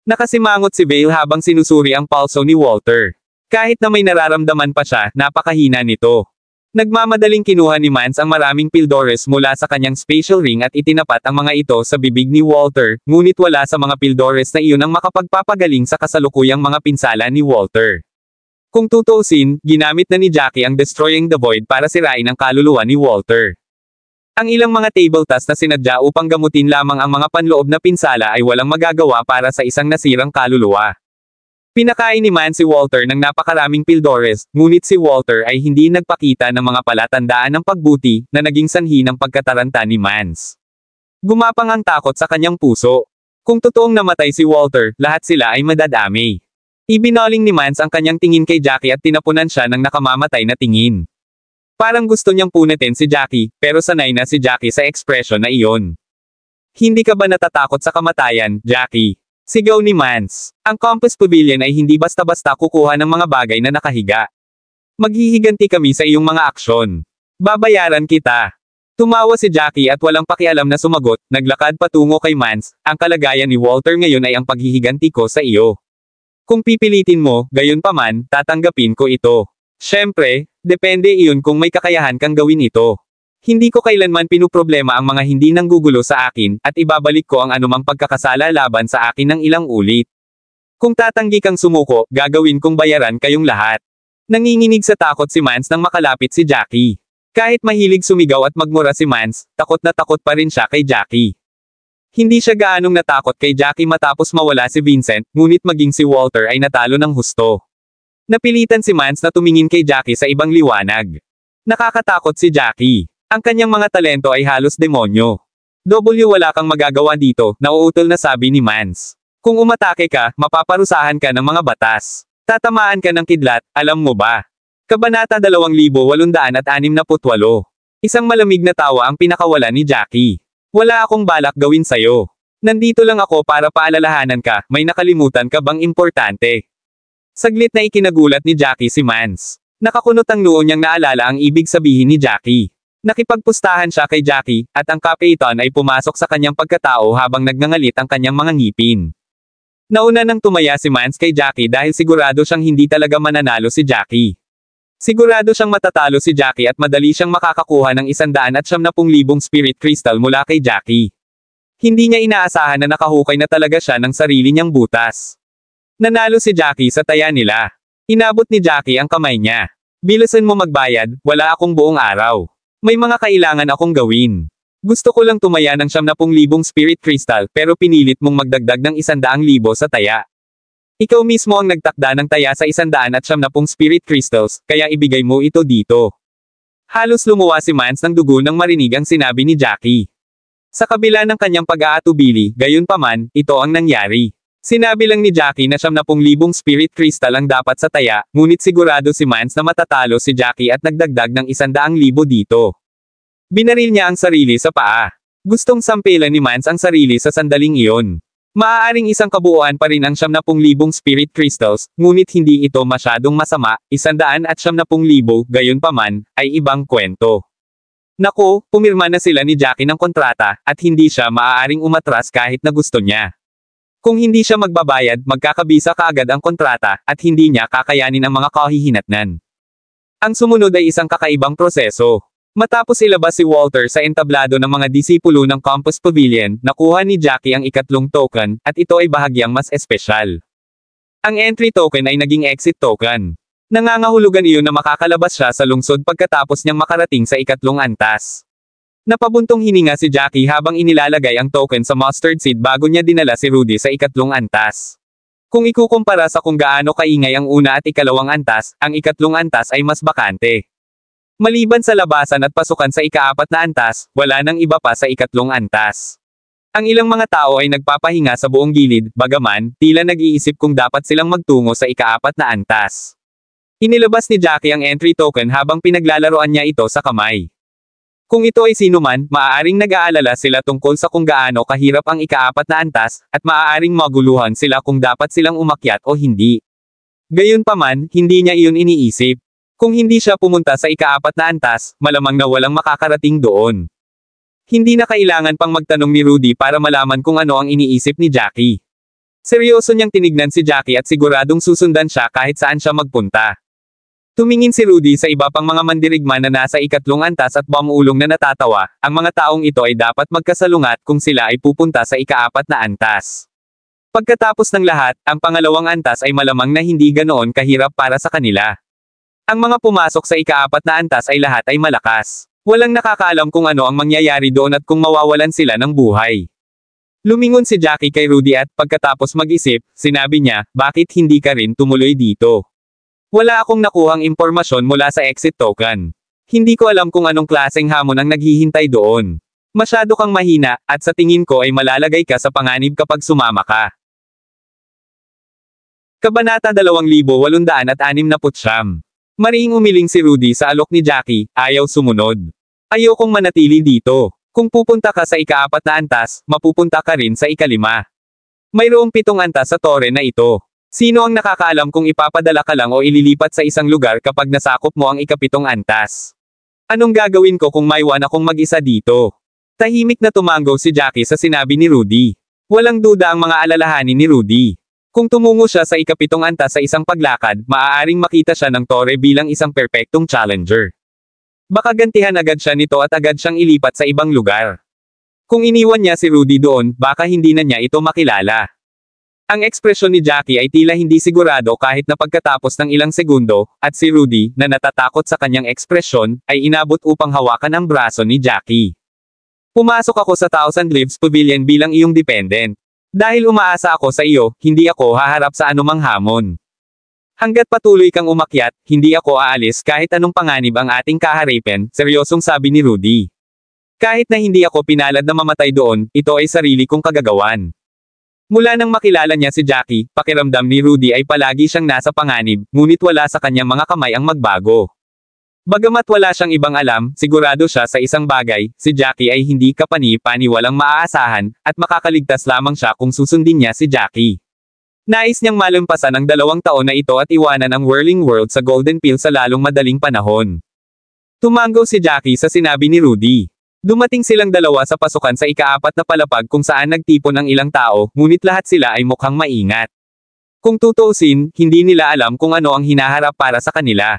Nakasimangot si Vale habang sinusuri ang pulso ni Walter. Kahit na may nararamdaman pa siya, napakahina nito. Nagmamadaling kinuha ni Mance ang maraming pildores mula sa kanyang spatial ring at itinapat ang mga ito sa bibig ni Walter, ngunit wala sa mga pildores na iyon ang makapagpapagaling sa kasalukuyang mga pinsala ni Walter. Kung tutuusin, ginamit na ni Jackie ang Destroying the Void para sirain ang kaluluwa ni Walter. Ang ilang mga table tasks na sinadya upang gamutin lamang ang mga panloob na pinsala ay walang magagawa para sa isang nasirang kaluluwa. Pinakain ni Man si Walter ng napakaraming pildores, ngunit si Walter ay hindi nagpakita ng mga palatandaan ng pagbuti na naging sanhi ng pagkataranta ni Mance. Gumapang ang takot sa kanyang puso. Kung totoong namatay si Walter, lahat sila ay madadami. Ibinoling ni Mance ang kanyang tingin kay Jackie at tinapunan siya ng nakamamatay na tingin. Parang gusto niyang punitin si Jackie, pero sanay na si Jackie sa ekspresyon na iyon. Hindi ka ba natatakot sa kamatayan, Jackie? Sigaw ni Mance. Ang Campus Pavilion ay hindi basta-basta kukuha ng mga bagay na nakahiga. Maghihiganti kami sa iyong mga aksyon. Babayaran kita. Tumawa si Jackie at walang pakialam na sumagot, naglakad patungo kay Mance. Ang kalagayan ni Walter ngayon ay ang paghihiganti ko sa iyo. Kung pipilitin mo, gayunpaman, tatanggapin ko ito. Siyempre, depende iyon kung may kakayahan kang gawin ito. Hindi ko kailanman pinuproblema ang mga hindi nanggugulo sa akin, at ibabalik ko ang anumang pagkakasala laban sa akin ng ilang ulit. Kung tatanggi kang sumuko, gagawin kong bayaran kayong lahat. Nanginginig sa takot si Mans nang makalapit si Jackie. Kahit mahilig sumigaw at magmura si Mans, takot na takot pa rin siya kay Jackie. Hindi siya gaanong natakot kay Jackie matapos mawala si Vincent, ngunit maging si Walter ay natalo ng husto. Napilitan si Mans na tumingin kay Jackie sa ibang liwanag. Nakakatakot si Jackie. Ang kanyang mga talento ay halos demonyo. Wala kang magagawa dito, nauutol na sabi ni Mans. Kung umatake ka, mapaparusahan ka ng mga batas. Tatamaan ka ng kidlat, alam mo ba? Kabanata 2868. Isang malamig na tawa ang pinakawalan ni Jackie. Wala akong balak gawin sa'yo. Nandito lang ako para paalalahanan ka, may nakalimutan ka bang importante? Saglit na ikinagulat ni Jackie si Mans. Nakakunot ang noo niyang naalala ang ibig sabihin ni Jackie. Nakipagpustahan siya kay Jackie, at ang kapitan ay pumasok sa kanyang pagkatao habang nagngangalit ang kanyang mga ngipin. Nauna nang tumaya si Mans kay Jackie dahil sigurado siyang hindi talaga mananalo si Jackie. Sigurado siyang matatalo si Jackie at madali siyang makakakuha ng 190,000 spirit crystal mula kay Jackie. Hindi niya inaasahan na nakahukay na talaga siya ng sarili niyang butas. Nanalo si Jackie sa taya nila. Inabot ni Jackie ang kamay niya. Bilisan mo magbayad, wala akong buong araw. May mga kailangan akong gawin. Gusto ko lang tumaya ng 70,000 spirit crystal pero pinilit mong magdagdag ng 100,000 sa taya. Ikaw mismo ang nagtakda ng taya sa 170 spirit crystals, kaya ibigay mo ito dito. Halos lumuwa si Mans ng dugo nang marinig ang sinabi ni Jackie. Sa kabila ng kanyang pag-aatubili, gayunpaman, ito ang nangyari. Sinabi lang ni Jackie na 70,000 spirit crystal ang dapat sa taya, ngunit sigurado si Mans na matatalo si Jackie at nagdagdag ng 100,000 dito. Binaril niya ang sarili sa paa. Gustong sampilan ni Mans ang sarili sa sandaling iyon. Maaaring isang kabuuan pa rin ang 70,000 spirit crystals, ngunit hindi ito masyadong masama, 170,000 gayunpaman, ay ibang kwento. Naku, pumirma na sila ni Jackie ng kontrata, at hindi siya maaaring umatras kahit na gusto niya. Kung hindi siya magbabayad, magkakabisa kaagad ang kontrata, at hindi niya kakayanin ang mga kahihinatnan. Ang sumunod ay isang kakaibang proseso. Matapos ilabas si Walter sa entablado ng mga disipulo ng Campus Pavilion, nakuha ni Jackie ang ikatlong token, at ito ay bahagyang mas espesyal. Ang entry token ay naging exit token. Nangangahulugan iyon na makakalabas siya sa lungsod pagkatapos niyang makarating sa ikatlong antas. Napabuntong hininga si Jackie habang inilalagay ang token sa mustard seed bago niya dinala si Rudy sa ikatlong antas. Kung ikukumpara sa kung gaano kaingay ang una at ikalawang antas, ang ikatlong antas ay mas bakante. Maliban sa labasan at pasukan sa ika-4 na antas, wala nang iba pa sa ikatlong antas. Ang ilang mga tao ay nagpapahinga sa buong gilid, bagaman, tila nag-iisip kung dapat silang magtungo sa ika-4 na antas. Inilabas ni Jackie ang entry token habang pinaglalaroan niya ito sa kamay. Kung ito ay sino man, maaaring nag-aalala sila tungkol sa kung gaano kahirap ang ika-4 na antas, at maaaring maguluhan sila kung dapat silang umakyat o hindi. Gayunpaman, hindi niya iyon iniisip. Kung hindi siya pumunta sa ika-4 na antas, malamang na walang makakarating doon. Hindi na kailangan pang magtanong ni Rudy para malaman kung ano ang iniisip ni Jackie. Seryoso niyang tinignan si Jackie at siguradong susundan siya kahit saan siya magpunta. Tumingin si Rudy sa iba pang mga mandirigma na nasa ikatlong antas at bumuulong na natatawa, ang mga taong ito ay dapat magkasalungat kung sila ay pupunta sa ika-4 na antas. Pagkatapos ng lahat, ang pangalawang antas ay malamang na hindi ganoon kahirap para sa kanila. Ang mga pumasok sa ika-4 na antas ay lahat ay malakas. Walang nakakaalam kung ano ang mangyayari doon at kung mawawalan sila ng buhay. Lumingon si Jackie kay Rudy at pagkatapos mag-isip, sinabi niya, bakit hindi ka rin tumuloy dito? Wala akong nakuhang impormasyon mula sa exit token. Hindi ko alam kung anong klaseng hamon ang naghihintay doon. Masyado kang mahina, at sa tingin ko ay malalagay ka sa panganib kapag sumama ka. Kabanata 2869. Mariing umiling si Rudy sa alok ni Jackie, ayaw sumunod. Ayokong manatili dito. Kung pupunta ka sa ika-4 na antas, mapupunta ka rin sa ika-5. Mayroong 7 antas sa tore na ito. Sino ang nakakaalam kung ipapadala ka lang o ililipat sa isang lugar kapag nasakop mo ang ika-7 antas? Anong gagawin ko kung maiwan akong mag-isa dito? Tahimik na tumanggo si Jackie sa sinabi ni Rudy. Walang duda ang mga alalahanin ni Rudy. Kung tumungo siya sa ika-7 antas sa isang paglakad, maaaring makita siya ng tore bilang isang perpektong challenger. Baka gantihan agad siya nito at agad siyang ilipat sa ibang lugar. Kung iniwan niya si Rudy doon, baka hindi na niya ito makilala. Ang ekspresyon ni Jackie ay tila hindi sigurado kahit na pagkatapos ng ilang segundo, at si Rudy, na natatakot sa kanyang ekspresyon, ay inabot upang hawakan ang braso ni Jackie. Pumasok ako sa Thousand Leaves Pavilion bilang iyong dependent. Dahil umaasa ako sa iyo, hindi ako haharap sa anumang hamon. Hanggat patuloy kang umakyat, hindi ako aalis kahit anong panganib ang ating kaharapin, seryosong sabi ni Rudy. Kahit na hindi ako pinalad na mamatay doon, ito ay sarili kong kagagawan. Mula nang makilala niya si Jackie, pakiramdam ni Rudy ay palagi siyang nasa panganib, ngunit wala sa kanyang mga kamay ang magbago. Bagamat wala siyang ibang alam, sigurado siya sa isang bagay, si Jackie ay hindi kapani-pani walang maaasahan, at makakaligtas lamang siya kung susundin niya si Jackie. Nais niyang malampasan ang 2 taon na ito at iwanan ang whirling world sa Golden Pill sa lalong madaling panahon. Tumango si Jackie sa sinabi ni Rudy. Dumating silang dalawa sa pasukan sa ika-4 na palapag kung saan nagtipon ang ilang tao, ngunit lahat sila ay mukhang maingat. Kung tutuusin, hindi nila alam kung ano ang hinaharap para sa kanila.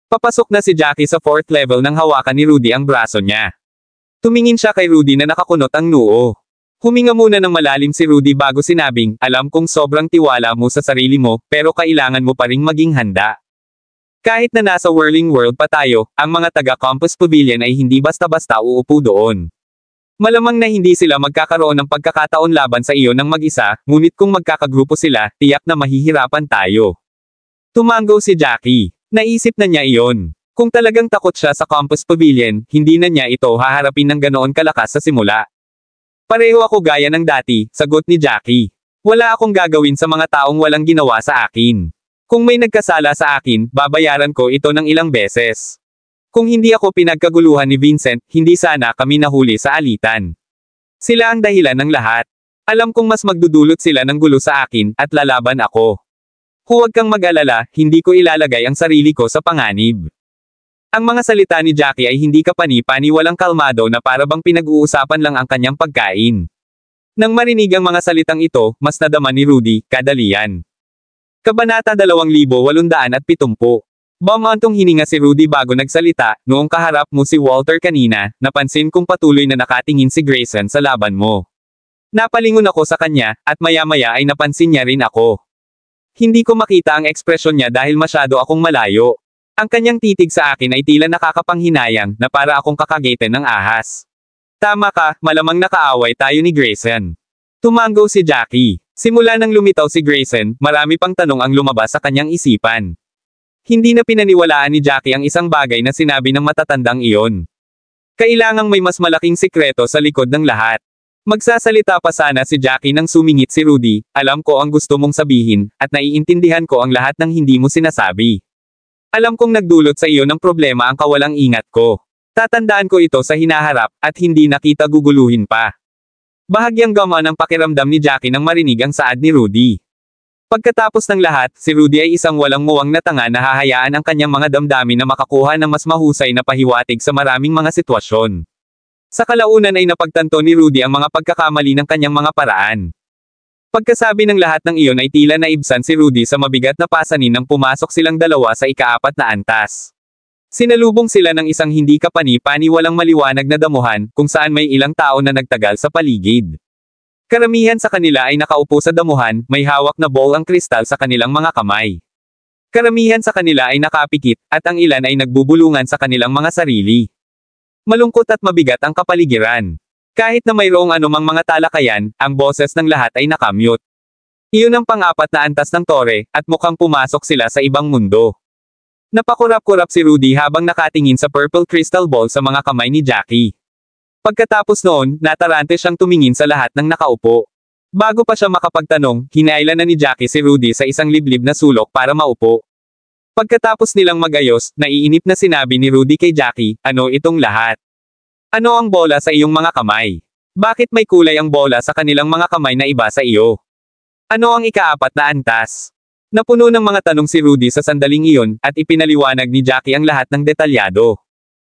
Papasok na si Jackie sa 4th level nang hawakan ni Rudy ang braso niya. Tumingin siya kay Rudy na nakakunot ang noo. Huminga muna ng malalim si Rudy bago sinabing, alam kong sobrang tiwala mo sa sarili mo, pero kailangan mo pa ring maging handa. Kahit na nasa whirling world pa tayo, ang mga taga-Campus Pavilion ay hindi basta-basta uupo doon. Malamang na hindi sila magkakaroon ng pagkakataon laban sa iyo ng mag-isa, ngunit kung magkakagrupo sila, tiyak na mahihirapan tayo. Tumango si Jackie. Naisip na niya iyon. Kung talagang takot siya sa Campus Pavilion, hindi na niya ito haharapin ng ganoon kalakas sa simula. Pareho ako gaya ng dati, sagot ni Jackie. Wala akong gagawin sa mga taong walang ginawa sa akin. Kung may nagkasala sa akin, babayaran ko ito ng ilang beses. Kung hindi ako pinagkaguluhan ni Vincent, hindi sana kami nahuli sa alitan. Sila ang dahilan ng lahat. Alam kong mas magdudulot sila ng gulo sa akin, at lalaban ako. Huwag kang mag-alala, hindi ko ilalagay ang sarili ko sa panganib. Ang mga salita ni Jackie ay hindi kapani-pani walang kalmado na para bang pinag-uusapan lang ang kanyang pagkain. Nang marinig ang mga salitang ito, mas nadama ni Rudy, kadalian. Kabanata 2870. Bumantong hininga si Rudy bago nagsalita, noong kaharap mo si Walter kanina, napansin kong patuloy na nakatingin si Grayson sa laban mo. Napalingon ako sa kanya, at maya-maya ay napansin niya rin ako. Hindi ko makita ang ekspresyon niya dahil masyado akong malayo. Ang kanyang titig sa akin ay tila nakakapanghinayang, na para akong kakagitin ng ahas. Tama ka, malamang nakaaway tayo ni Grayson. Tumango si Jackie. Simula nang lumitaw si Grayson, marami pang tanong ang lumabas sa kanyang isipan. Hindi na pinaniwalaan ni Jackie ang isang bagay na sinabi ng matatandang iyon. Kailangang may mas malaking sikreto sa likod ng lahat. Magsasalita pa sana si Jackie nang sumingit si Rudy, alam ko ang gusto mong sabihin, at naiintindihan ko ang lahat ng hindi mo sinasabi. Alam kong nagdulot sa iyo ng problema ang kawalang ingat ko. Tatandaan ko ito sa hinaharap, at hindi na kita guguluhin pa. Bahagyang gamaan ang pakiramdam ni Jackie nang marinig ang saad ni Rudy. Pagkatapos ng lahat, si Rudy ay isang walang muwang na tanga na hahayaan ang kanyang mga damdamin na makakuha ng mas mahusay na pahiwatig sa maraming mga sitwasyon. Sa kalaunan ay napagtanto ni Rudy ang mga pagkakamali ng kanyang mga paraan. Pagkasabi ng lahat ng iyon ay tila naibsan si Rudy sa mabigat na pasanin nang pumasok silang dalawa sa ika-4 na antas. Sinalubong sila ng isang hindi kapani-pani walang maliwanag na damuhan, kung saan may ilang tao na nagtagal sa paligid. Karamihan sa kanila ay nakaupo sa damuhan, may hawak na bowl ang kristal sa kanilang mga kamay. Karamihan sa kanila ay nakapikit, at ang ilan ay nagbubulungan sa kanilang mga sarili. Malungkot at mabigat ang kapaligiran. Kahit na mayroong anumang mga talakayan, ang boses ng lahat ay nakamute. Iyon ang pang-4 na antas ng tore, at mukhang pumasok sila sa ibang mundo. Napakurap-kurap si Rudy habang nakatingin sa purple crystal ball sa mga kamay ni Jackie. Pagkatapos noon, natarante siyang tumingin sa lahat ng nakaupo. Bago pa siya makapagtanong, hinailan na ni Jackie si Rudy sa isang liblib na sulok para maupo. Pagkatapos nilang magayos, naiinip na sinabi ni Rudy kay Jackie, ano itong lahat? Ano ang bola sa iyong mga kamay? Bakit may kulay ang bola sa kanilang mga kamay na iba sa iyo? Ano ang ika-4 na antas? Napuno ng mga tanong si Rudy sa sandaling iyon, at ipinaliwanag ni Jackie ang lahat ng detalyado.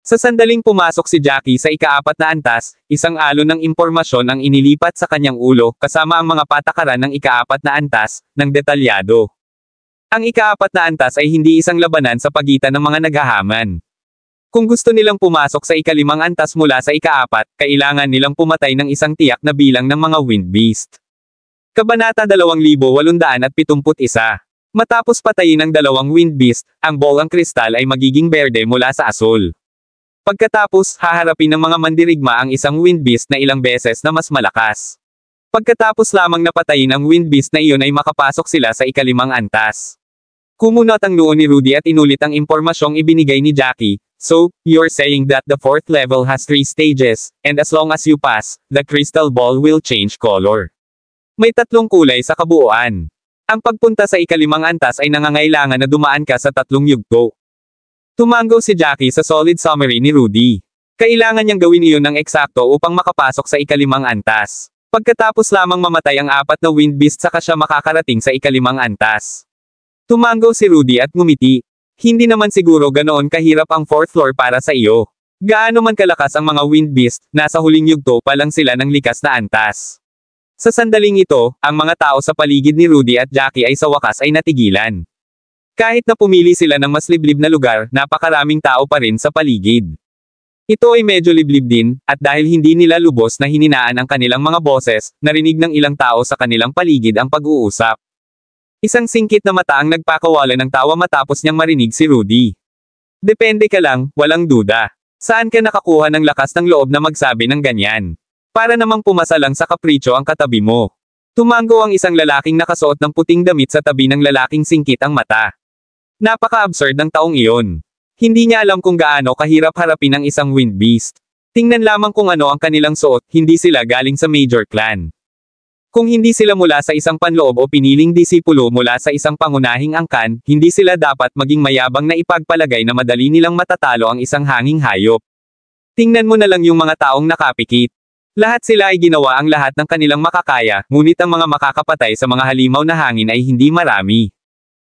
Sa sandaling pumasok si Jackie sa ika-4 na antas, isang alon ng impormasyon ang inilipat sa kanyang ulo, kasama ang mga patakaran ng ika-4 na antas, ng detalyado. Ang ika-4 na antas ay hindi isang labanan sa pagitan ng mga naghahaman. Kung gusto nilang pumasok sa ika-5 antas mula sa ika-4, kailangan nilang pumatay ng isang tiyak na bilang ng mga wind beast. Kabanata 2871. Matapos patayin ang dalawang wind beast, ang bolang kristal ay magiging berde mula sa asul. Pagkatapos, haharapin ng mga mandirigma ang isang wind beast na ilang beses na mas malakas. Pagkatapos lamang napatayin ang wind beast na iyon ay makapasok sila sa ikalimang antas. Kumunot ang noo ni Rudy at inulit ang impormasyong ibinigay ni Jackie. So, you're saying that the fourth level has 3 stages, and as long as you pass, the crystal ball will change color. May 3 kulay sa kabuuan. Ang pagpunta sa ikalimang antas ay nangangailangan na dumaan ka sa 3 yugto. Tumango si Jackie sa solid summary ni Rudy. Kailangan niyang gawin iyon ng eksakto upang makapasok sa ikalimang antas. Pagkatapos lamang mamatay ang 4 na wind beast saka siya makakarating sa ikalimang antas. Tumango si Rudy at ngumiti. Hindi naman siguro ganoon kahirap ang 4th floor para sa iyo. Gaano man kalakas ang mga wind beast, nasa huling yugto pa lang sila ng likas na antas. Sa sandaling ito, ang mga tao sa paligid ni Rudy at Jackie ay sa wakas ay natigilan. Kahit na pumili sila ng mas liblib na lugar, napakaraming tao pa rin sa paligid. Ito ay medyo liblib din, at dahil hindi nila lubos na hininaan ang kanilang mga boses, narinig ng ilang tao sa kanilang paligid ang pag-uusap. Isang singkit na mata ang nagpakawala ng tawa matapos niyang marinig si Rudy. Depende ka lang, walang duda. Saan ka nakakuha ng lakas ng loob na magsabi ng ganyan? Para namang pumasa lang sa kapritsyo ang katabi mo. Tumango ang isang lalaking nakasuot ng puting damit sa tabi ng lalaking singkit ang mata. Napaka-absurd ng taong iyon. Hindi niya alam kung gaano kahirap harapin ang isang wind beast. Tingnan lamang kung ano ang kanilang suot, hindi sila galing sa major clan. Kung hindi sila mula sa isang panloob o piniling disipulo mula sa isang pangunahing angkan, hindi sila dapat maging mayabang na ipagpalagay na madali nilang matatalo ang isang hanging hayop. Tingnan mo na lang yung mga taong nakapikit. Lahat sila ay ginawa ang lahat ng kanilang makakaya, ngunit ang mga makakapatay sa mga halimaw na hangin ay hindi marami.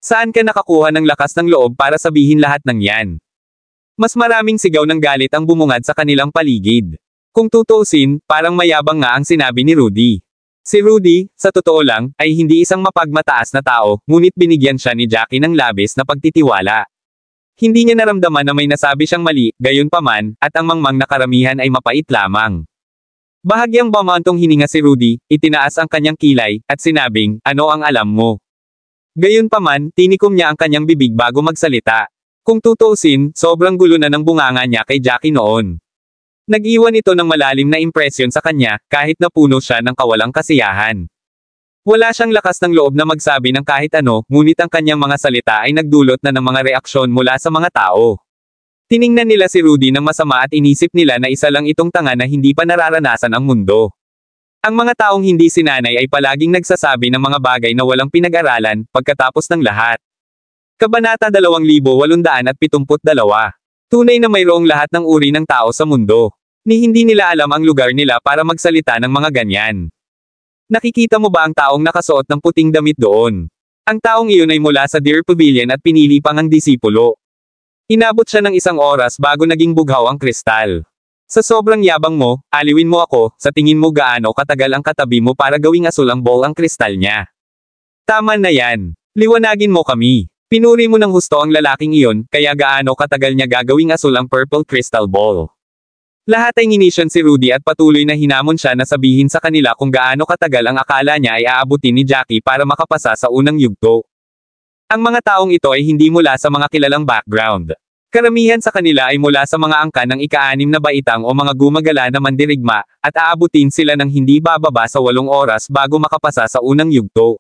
Saan ka nakakuha ng lakas ng loob para sabihin lahat ng yan? Mas maraming sigaw ng galit ang bumungad sa kanilang paligid. Kung tutuusin, parang mayabang nga ang sinabi ni Rudy. Si Rudy, sa totoo lang, ay hindi isang mapagmataas na tao, ngunit binigyan siya ni Jackie ng labis na pagtitiwala. Hindi niya naramdaman na may nasabi siyang mali, gayunpaman, at ang mangmang na karamihan ay mapait lamang. Bahagyang bumantong hininga si Rudy, itinaas ang kanyang kilay, at sinabing, ano ang alam mo? Gayunpaman, tinikom niya ang kanyang bibig bago magsalita. Kung tutuusin, sobrang gulo na ng bunganga niya kay Jackie noon. Nag-iwan ito ng malalim na impresyon sa kanya, kahit na puno siya ng kawalang kasiyahan. Wala siyang lakas ng loob na magsabi ng kahit ano, ngunit ang kanyang mga salita ay nagdulot na ng mga reaksyon mula sa mga tao. Tiningnan nila si Rudy ng masama at inisip nila na isa lang itong tanga na hindi pa nararanasan ang mundo. Ang mga taong hindi sinanay ay palaging nagsasabi ng mga bagay na walang pinag-aralan, pagkatapos ng lahat. Kabanata 2872. Tunay na mayroong lahat ng uri ng tao sa mundo. Ni hindi nila alam ang lugar nila para magsalita ng mga ganyan. Nakikita mo ba ang taong nakasuot ng puting damit doon? Ang taong iyon ay mula sa Deer Pavilion at pinili pang ang disipulo. Inabot siya ng 1 oras bago naging bughaw ang kristal. Sa sobrang yabang mo, aliwin mo ako, sa tingin mo gaano katagal ang katabi mo para gawing asul ang ball ang kristal niya. Tama na yan. Liwanagin mo kami. Pinuri mo ng husto ang lalaking iyon, kaya gaano katagal niya gagawing asul ang purple crystal ball. Lahat ay nginisyon si Rudy at patuloy na hinamon siya na sabihin sa kanila kung gaano katagal ang akala niya ay aabutin ni Jackie para makapasa sa unang yugto. Ang mga taong ito ay hindi mula sa mga kilalang background. Karamihan sa kanila ay mula sa mga angkan ng ika-6 na baitang o mga gumagala na mandirigma, at aabutin sila ng hindi bababa sa 8 oras bago makapasa sa unang yugto.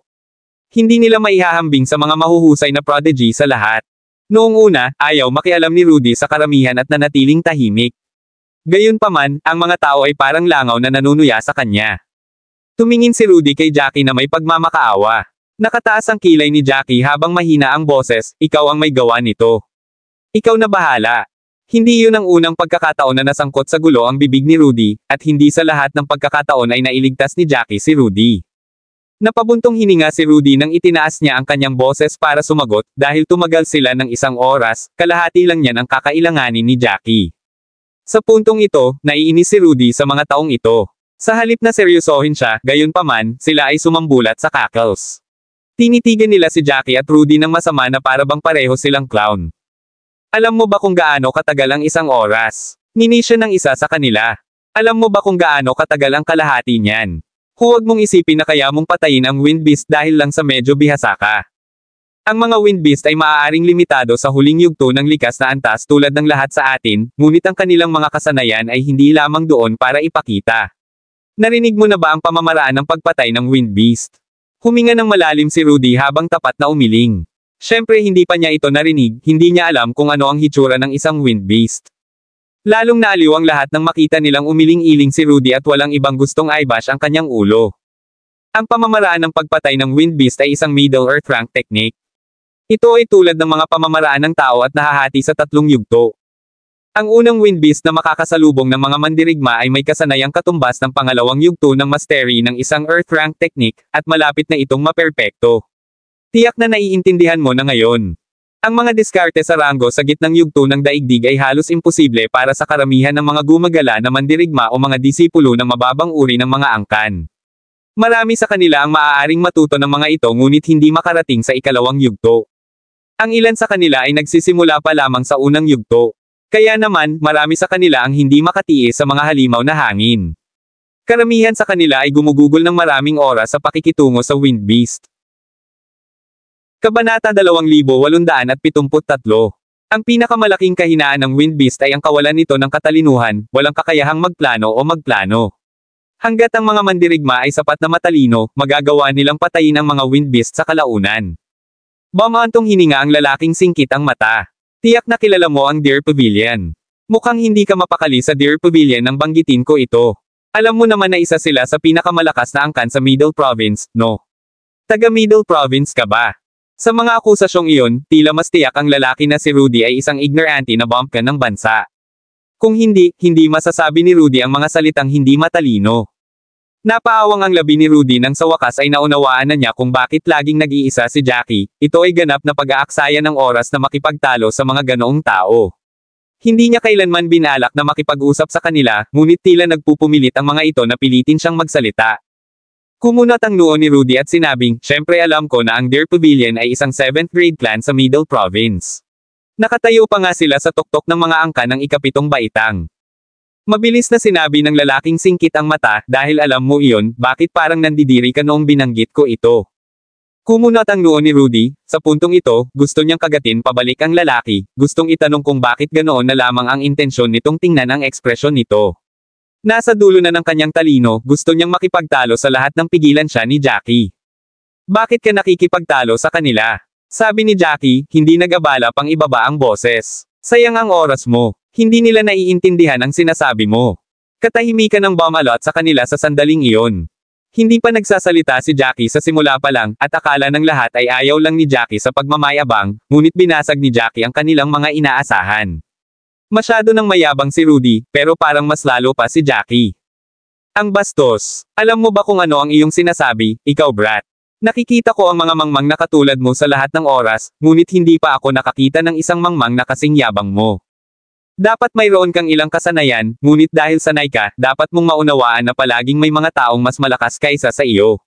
Hindi nila maihahambing sa mga mahuhusay na prodigy sa lahat. Noong una, ayaw makialam ni Rudy sa karamihan at nanatiling tahimik. Gayunpaman, ang mga tao ay parang langaw na nanunuya sa kanya. Tumingin si Rudy kay Jackie na may pagmamakaawa. Nakataas ang kilay ni Jackie habang mahina ang boses, ikaw ang may gawa nito. Ikaw na bahala. Hindi yun ang unang pagkakataon na nasangkot sa gulo ang bibig ni Rudy, at hindi sa lahat ng pagkakataon ay nailigtas ni Jackie si Rudy. Napabuntong hininga si Rudy nang itinaas niya ang kanyang boses para sumagot, dahil tumagal sila ng 1 oras, kalahati lang niyan ang kakailanganin ni Jackie. Sa puntong ito, naiinis si Rudy sa mga taong ito. Sa halip na seryosohin siya, gayunpaman, sila ay sumambulat sa cackles. Tinitigan nila si Jackie at Rudy ng masama na para bang pareho silang clown. Alam mo ba kung gaano katagal ang 1 oras? Ngini siya ng isa sa kanila. Alam mo ba kung gaano katagal ang kalahati niyan? Huwag mong isipin na kaya mong patayin ang Wind Beast dahil lang sa medyo bihasa ka. Ang mga Wind Beast ay maaaring limitado sa huling yugto ng likas na antas tulad ng lahat sa atin, ngunit ang kanilang mga kasanayan ay hindi lamang doon para ipakita. Narinig mo na ba ang pamamaraan ng pagpatay ng Wind Beast? Huminga ng malalim si Rudy habang tapat na umiling. Siyempre hindi pa niya ito narinig, hindi niya alam kung ano ang hitsura ng isang Wind Beast. Lalong naaliw ang lahat nang makita nilang umiling-iling si Rudy at walang ibang gustong i-bash ang kanyang ulo. Ang pamamaraan ng pagpatay ng Wind Beast ay isang Middle Earth rank technique. Ito ay tulad ng mga pamamaraan ng tao at nahahati sa tatlong yugto. Ang unang Wind Beast na makakasalubong ng mga mandirigma ay may kasanayang katumbas ng pangalawang yugto ng mastery ng isang Earth rank technique, at malapit na itong maperpekto. Tiyak na naiintindihan mo na ngayon. Ang mga diskarte sa ranggo sa gitnang yugto ng daigdig ay halos imposible para sa karamihan ng mga gumagala na mandirigma o mga disipulo ng mababang uri ng mga angkan. Marami sa kanila ang maaaring matuto ng mga ito ngunit hindi makarating sa ikalawang yugto. Ang ilan sa kanila ay nagsisimula pa lamang sa unang yugto. Kaya naman, marami sa kanila ang hindi makatiis sa mga halimaw na hangin. Karamihan sa kanila ay gumugugol ng maraming oras sa pakikitungo sa Wind Beast. Kabanata 2873. Ang pinakamalaking kahinaan ng Wind Beast ay ang kawalan nito ng katalinuhan, walang kakayahang magplano o magplano. Hanggat ang mga mandirigma ay sapat na matalino, magagawa nilang patayin ang mga Wind Beast sa kalaunan. Bumantong hininga ang lalaking singkit ang mata. Tiyak na kilala mo ang Deer Pavilion. Mukhang hindi ka mapakali sa Deer Pavilion nang banggitin ko ito. Alam mo naman na isa sila sa pinakamalakas na angkan sa Middle Province, no? Taga Middle Province ka ba? Sa mga akusasyong iyon, tila mas tiyak ang lalaki na si Rudy ay isang ignorante na bumpkin ng bansa. Kung hindi masasabi ni Rudy ang mga salitang hindi matalino. Napaawang ang labi ni Rudy nang sa wakas ay naunawaan na niya kung bakit laging nag-iisa si Jackie. Ito ay ganap na pag-aaksaya ng oras na makipagtalo sa mga ganoong tao. Hindi niya kailanman binalak na makipag-usap sa kanila, ngunit tila nagpupumilit ang mga ito na pilitin siyang magsalita. Kumunat ang noo ni Rudy at sinabing, "Siyempre alam ko na ang Deer Pavilion ay isang 7th grade clan sa Middle Province." Nakatayo pa nga sila sa tuktok ng mga angkan ng ikapitong baitang. Mabilis na sinabi ng lalaking singkit ang mata, "Dahil alam mo iyon, bakit parang nandidiri ka noong binanggit ko ito?" Kumunat ang noo ni Rudy. Sa puntong ito, gusto niyang kagatin pabalik ang lalaki, gustong itanong kung bakit ganoon na lamang ang intensyon nitong tingnan ang ekspresyon nito. Nasa dulo na ng kanyang talino, gusto niyang makipagtalo sa lahat ng pigilan siya ni Jackie. "Bakit ka nakikipagtalo sa kanila?" Sabi ni Jackie, hindi nag-abala pang ibaba ang boses. "Sayang ang oras mo. Hindi nila naiintindihan ang sinasabi mo." Katahimikan ng bumalot sa kanila sa sandaling iyon. Hindi pa nagsasalita si Jackie sa simula pa lang, at akala ng lahat ay ayaw lang ni Jackie sa pagmamayabang, ngunit binasag ni Jackie ang kanilang mga inaasahan. Masyado nang mayabang si Rudy, pero parang mas lalo pa si Jackie. "Ang bastos. Alam mo ba kung ano ang iyong sinasabi, ikaw brat? Nakikita ko ang mga mangmang na katulad mo sa lahat ng oras, ngunit hindi pa ako nakakita ng isang mangmang na kasing yabang mo. Dapat mayroon kang ilang kasanayan, ngunit dahil sanay ka, dapat mong maunawaan na palaging may mga taong mas malakas kaysa sa iyo.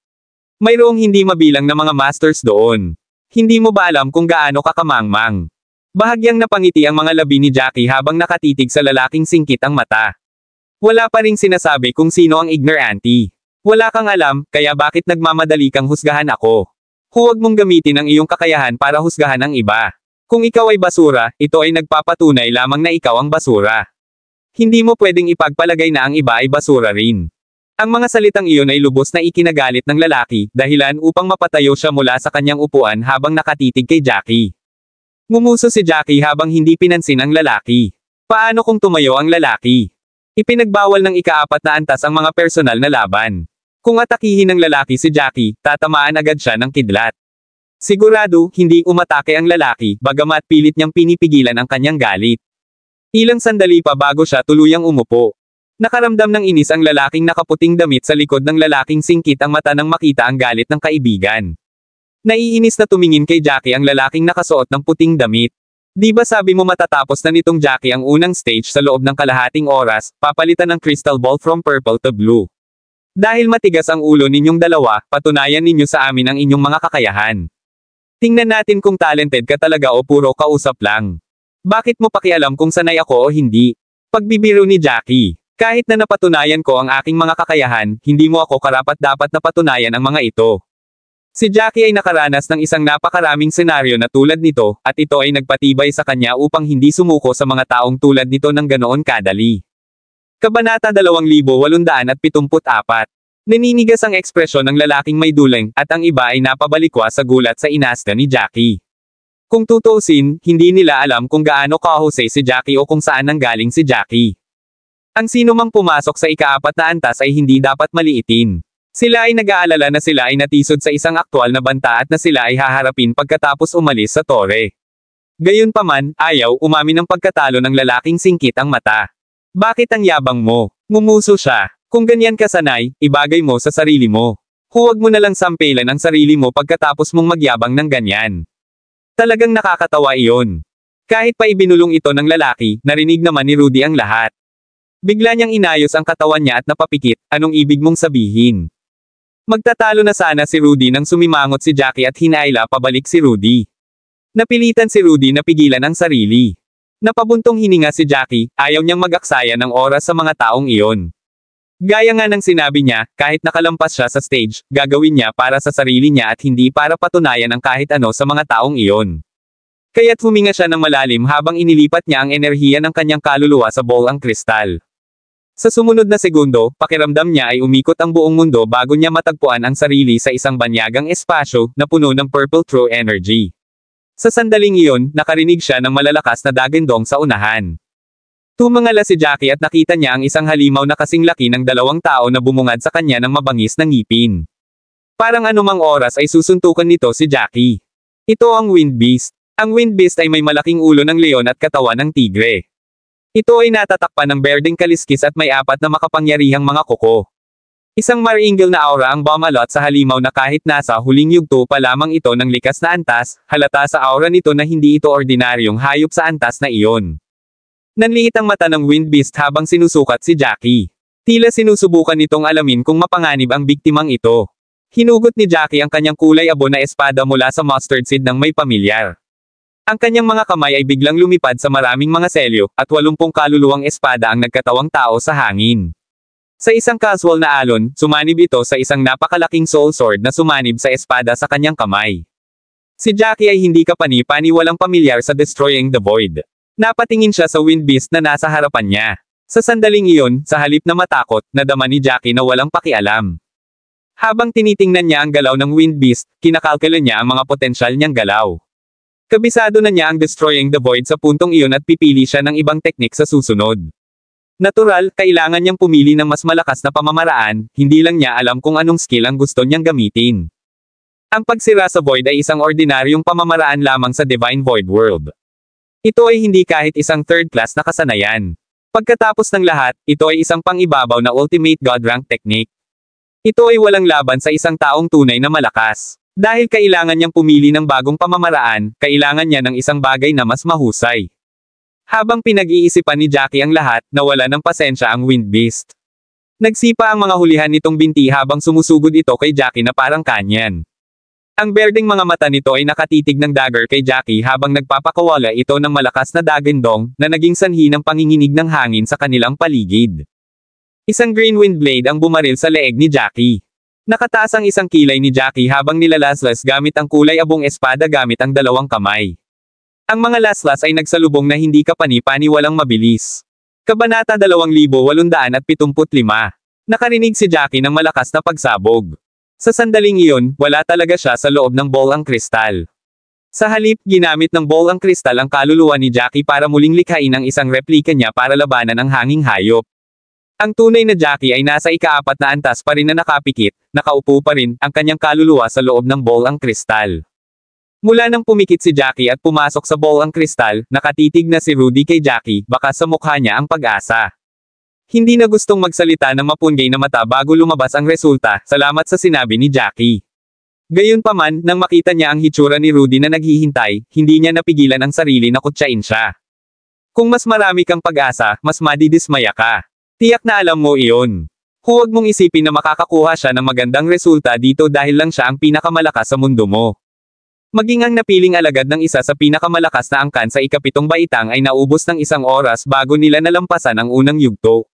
Mayroong hindi mabilang na mga masters doon. Hindi mo ba alam kung gaano ka kamangmang?" Bahagyang napangiti ang mga labi ni Jackie habang nakatitig sa lalaking singkit ang mata. Wala pa ring sinasabi kung sino ang ignorante. Wala kang alam, kaya bakit nagmamadali kang husgahan ako? Huwag mong gamitin ang iyong kakayahan para husgahan ang iba. Kung ikaw ay basura, ito ay nagpapatunay lamang na ikaw ang basura. Hindi mo pwedeng ipagpalagay na ang iba ay basura rin. Ang mga salitang iyon ay lubos na ikinagalit ng lalaki, dahilan upang mapatayo siya mula sa kanyang upuan habang nakatitig kay Jackie. Ngumuso si Jackie habang hindi pinansin ang lalaki. Paano kung tumayo ang lalaki? Ipinagbawal ng ika-4 na antas ang mga personal na laban. Kung atakihin ng lalaki si Jackie, tatamaan agad siya ng kidlat. Sigurado, hindi umatake ang lalaki, bagamat pilit niyang pinipigilan ang kanyang galit. Ilang sandali pa bago siya tuluyang umupo. Nakaramdam ng inis ang lalaking nakaputing damit sa likod ng lalaking singkit ang mata nang makita ang galit ng kaibigan. Naiinis na tumingin kay Jackie ang lalaking nakasuot ng puting damit. "Di ba sabi mo matatapos na nitong Jackie ang unang stage sa loob ng kalahating oras, papalitan ng crystal ball from purple to blue. Dahil matigas ang ulo ninyong dalawa, patunayan ninyo sa amin ang inyong mga kakayahan. Tingnan natin kung talented ka talaga o puro kausap lang. Bakit mo pakialam kung sanay ako o hindi?" Pagbibiro ni Jackie. Kahit na napatunayan ko ang aking mga kakayahan, hindi mo ako karapat-dapat na patunayan ang mga ito. Si Jackie ay nakaranas ng isang napakaraming senaryo na tulad nito, at ito ay nagpatibay sa kanya upang hindi sumuko sa mga taong tulad nito ng ganoon kadali. Kabanata 2874. Naninigas ang ekspresyon ng lalaking may duling, at ang iba ay napabalikwa sa gulat sa inasta ni Jackie. Kung tutuusin, hindi nila alam kung gaano kahusay si Jackie o kung saan nanggaling si Jackie. Ang sino mang pumasok sa ika-4 na antas ay hindi dapat maliitin. Sila ay nag-aalala na sila ay natisod sa isang aktwal na banta at na sila ay haharapin pagkatapos umalis sa tore. Gayunpaman, ayaw umamin ng pagkatalo ng lalaking singkit ang mata. Bakit ang yabang mo? Ngumuso siya. Kung ganyan ka sanay, ibagay mo sa sarili mo. Huwag mo na lang sampelan ang sarili mo pagkatapos mong magyabang ng ganyan. Talagang nakakatawa iyon. Kahit pa ibinulong ito ng lalaki, narinig naman ni Rudy ang lahat. Bigla niyang inayos ang katawan niya at napapikit, anong ibig mong sabihin? Magtatalo na sana si Rudy nang sumimangot si Jackie at hinaila pabalik si Rudy. Napilitan si Rudy na pigilan ang sarili. Napabuntong hininga si Jackie, ayaw niyang mag-aksaya ng oras sa mga taong iyon. Gaya nga ng sinabi niya, kahit nakalampas siya sa stage, gagawin niya para sa sarili niya at hindi para patunayan ang kahit ano sa mga taong iyon. Kaya't huminga siya ng malalim habang inilipat niya ang enerhiya ng kanyang kaluluwa sa bowl ang kristal. Sa sumunod na segundo, pakiramdam niya ay umikot ang buong mundo bago niya matagpuan ang sarili sa isang banyagang espasyo na puno ng purple true energy. Sa sandaling iyon, nakarinig siya ng malalakas na dagandong sa unahan. Tumangala si Jackie at nakita niya ang isang halimaw na kasing laki ng 2 tao na bumungad sa kanya ng mabangis na ngipin. Parang anumang oras ay susuntukan nito si Jackie. Ito ang Wind Beast. Ang Wind Beast ay may malaking ulo ng leon at katawan ng tigre. Ito ay natatakpan ng berdeng kaliskis at may 4 na makapangyarihang mga kuko. Isang maringal na aura ang bumalot sa halimaw na kahit nasa huling yugto pa lamang ito ng likas na antas, halata sa aura nito na hindi ito ordinaryong hayop sa antas na iyon. Nanliit ang mata ng Wind Beast habang sinusukat si Jackie. Tila sinusubukan nitong alamin kung mapanganib ang biktimang ito. Hinugot ni Jackie ang kanyang kulay abo na espada mula sa mustard seed ng may pamilyar. Ang kanyang mga kamay ay biglang lumipad sa maraming mga selyo, at 80 kaluluwang espada ang nagkatawang tao sa hangin. Sa isang casual na alon, sumanib ito sa isang napakalaking soul sword na sumanib sa espada sa kanyang kamay. Si Jackie ay hindi kapani-paniwalang pamilyar sa Destroying the Void. Napatingin siya sa Wind Beast na nasa harapan niya. Sa sandaling iyon, sa halip na matakot, nadama ni Jackie na walang pakialam. Habang tinitingnan niya ang galaw ng Wind Beast, kinakalkula niya ang mga potensyal niyang galaw. Kabisado na niya ang Destroying the Void sa puntong iyon at pipili siya ng ibang teknik sa susunod. Natural, kailangan niyang pumili ng mas malakas na pamamaraan, hindi lang niya alam kung anong skill ang gusto niyang gamitin. Ang pagsira sa Void ay isang ordinaryong pamamaraan lamang sa Divine Void World. Ito ay hindi kahit isang third class na kasanayan. Pagkatapos ng lahat, ito ay isang pang-ibabaw na Ultimate God Rank technique. Ito ay walang laban sa isang taong tunay na malakas. Dahil kailangan niyang pumili ng bagong pamamaraan, kailangan niya ng isang bagay na mas mahusay. Habang pinag-iisipan ni Jackie ang lahat, nawala ng pasensya ang Wind Beast. Nagsipa ang mga hulihan nitong binti habang sumusugod ito kay Jackie na parang kanyan. Ang berdeng mga mata nito ay nakatitig ng dagger kay Jackie habang nagpapakawala ito ng malakas na dagandong, na naging sanhi ng panginginig ng hangin sa kanilang paligid. Isang green wind blade ang bumaril sa leeg ni Jackie. Nakataas ang isang kilay ni Jackie habang nilalaslas gamit ang kulay abong espada gamit ang 2 kamay. Ang mga laslas ay nagsalubong na hindi kapani-paniwalang mabilis. Kabanata 2875. Nakarinig si Jackie ng malakas na pagsabog. Sa sandaling iyon, wala talaga siya sa loob ng bowl ang kristal. Sa halip, ginamit ng bowl ang kristal ang kaluluwa ni Jackie para muling likhain ang isang replika niya para labanan ang hanging hayop. Ang tunay na Jackie ay nasa ika-4 na antas pa rin na nakapikit, nakaupo pa rin, ang kanyang kaluluwa sa loob ng bowl ang kristal. Mula nang pumikit si Jackie at pumasok sa bowl ang kristal, nakatitig na si Rudy kay Jackie, baka sa mukha niya ang pag-asa. Hindi na gustong magsalita ng mapunggay na mata bago lumabas ang resulta, salamat sa sinabi ni Jackie. Gayunpaman, nang makita niya ang hitsura ni Rudy na naghihintay, hindi niya napigilan ang sarili na kutsain siya. Kung mas marami kang pag-asa, mas madidismaya ka. Tiyak na alam mo iyon. Huwag mong isipin na makakakuha siya ng magandang resulta dito dahil lang siya ang pinakamalakas sa mundo mo. Maging ang napiling alagad ng isa sa pinakamalakas na angkan sa ika-7 baitang ay naubos ng 1 oras bago nila nalampasan ang unang yugto.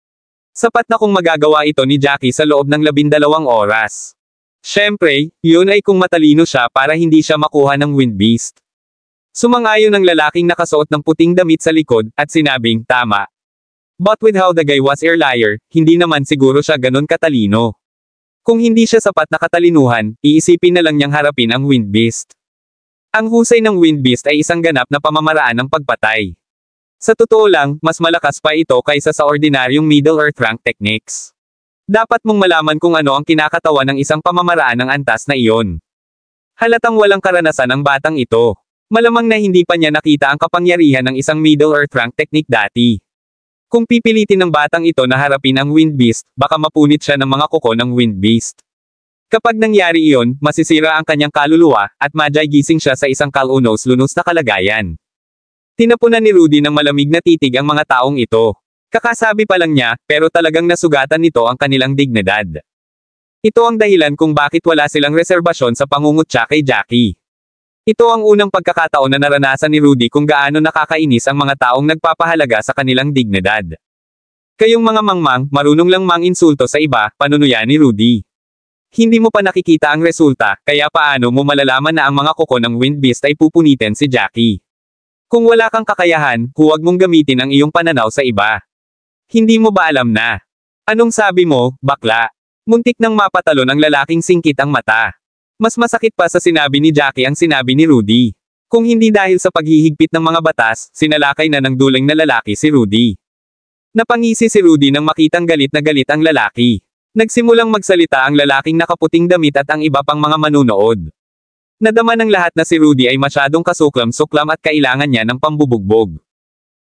Sapat na kung magagawa ito ni Jackie sa loob ng 12 oras. Siyempre, yun ay kung matalino siya para hindi siya makuha ng Wind Beast. Sumang-ayon ang lalaking nakasuot ng puting damit sa likod, at sinabing, tama. But with how the guy was a liar, hindi naman siguro siya ganun katalino. Kung hindi siya sapat na katalinuhan, iisipin na lang niyang harapin ang Wind Beast. Ang husay ng Wind Beast ay isang ganap na pamamaraan ng pagpatay. Sa totoo lang, mas malakas pa ito kaysa sa ordinaryong Middle Earth rank techniques. Dapat mong malaman kung ano ang kinakatawan ng isang pamamaraan ng antas na iyon. Halatang walang karanasan ang batang ito. Malamang na hindi pa niya nakita ang kapangyarihan ng isang Middle Earth rank technique dati. Kung pipilitin ng batang ito na harapin ang Wind Beast, baka mapunit siya ng mga kuko ng Wind Beast. Kapag nangyari iyon, masisira ang kanyang kaluluwa, at gising siya sa isang kalunos-lunos na kalagayan. Tinapunan ni Rudy ng malamig na titig ang mga taong ito. Kakasabi pa lang niya, pero talagang nasugatan nito ang kanilang dignidad. Ito ang dahilan kung bakit wala silang reserbasyon sa pangungutya kay Jackie. Ito ang unang pagkakataon na naranasan ni Rudy kung gaano nakakainis ang mga taong nagpapahalaga sa kanilang dignidad. Kayong mga mangmang, marunong lang mang-insulto sa iba, panunuya ni Rudy. Hindi mo pa nakikita ang resulta, kaya paano mo malalaman na ang mga kuko ng Wind Beast ay pupunitin si Jackie? Kung wala kang kakayahan, huwag mong gamitin ang iyong pananaw sa iba. Hindi mo ba alam na? Anong sabi mo, bakla? Muntik nang mapatalon ang lalaking singkit ang mata. Mas masakit pa sa sinabi ni Jackie ang sinabi ni Rudy. Kung hindi dahil sa paghihigpit ng mga batas, sinalakay na ng duling na lalaki si Rudy. Napangisi si Rudy nang makitang galit na galit ang lalaki. Nagsimulang magsalita ang lalaking nakaputing damit at ang iba pang mga manunood. Nadama ng lahat na si Rudy ay masyadong kasuklam-suklam at kailangan niya ng pambubugbog.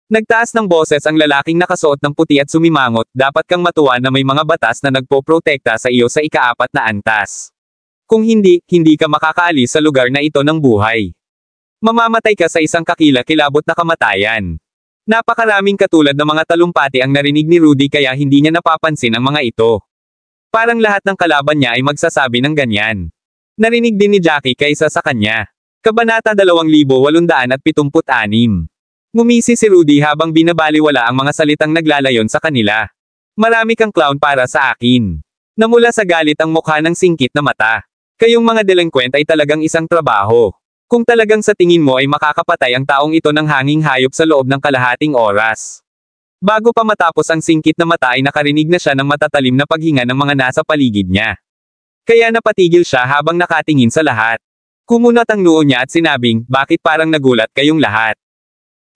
Nagtaas ng boses ang lalaking nakasuot ng puti at sumimangot, dapat kang matuwa na may mga batas na nagpoprotekta sa iyo sa ika-4 na antas. Kung hindi, hindi ka makakaalis sa lugar na ito ng buhay. Mamamatay ka sa isang kakila-kilabot na kamatayan. Napakaraming katulad ng mga talumpati ang narinig ni Rudy kaya hindi niya napapansin ang mga ito. Parang lahat ng kalaban niya ay magsasabi ng ganyan. Narinig din ni Jackie kaysa sa kanya. Kabanata 2876. Ngumisi si Rudy habang binabaliwala ang mga salitang naglalayon sa kanila. Marami kang clown para sa akin. Namula sa galit ang mukha ng singkit na mata. Kayong mga delinquent ay talagang isang trabaho. Kung talagang sa tingin mo ay makakapatay ang taong ito ng hanging hayop sa loob ng kalahating oras. Bago pa matapos ang singkit na mata ay nakarinig na siya ng matatalim na paghinga ng mga nasa paligid niya. Kaya napatigil siya habang nakatingin sa lahat. Kumunat ang noo niya at sinabing, bakit parang nagulat kayong lahat?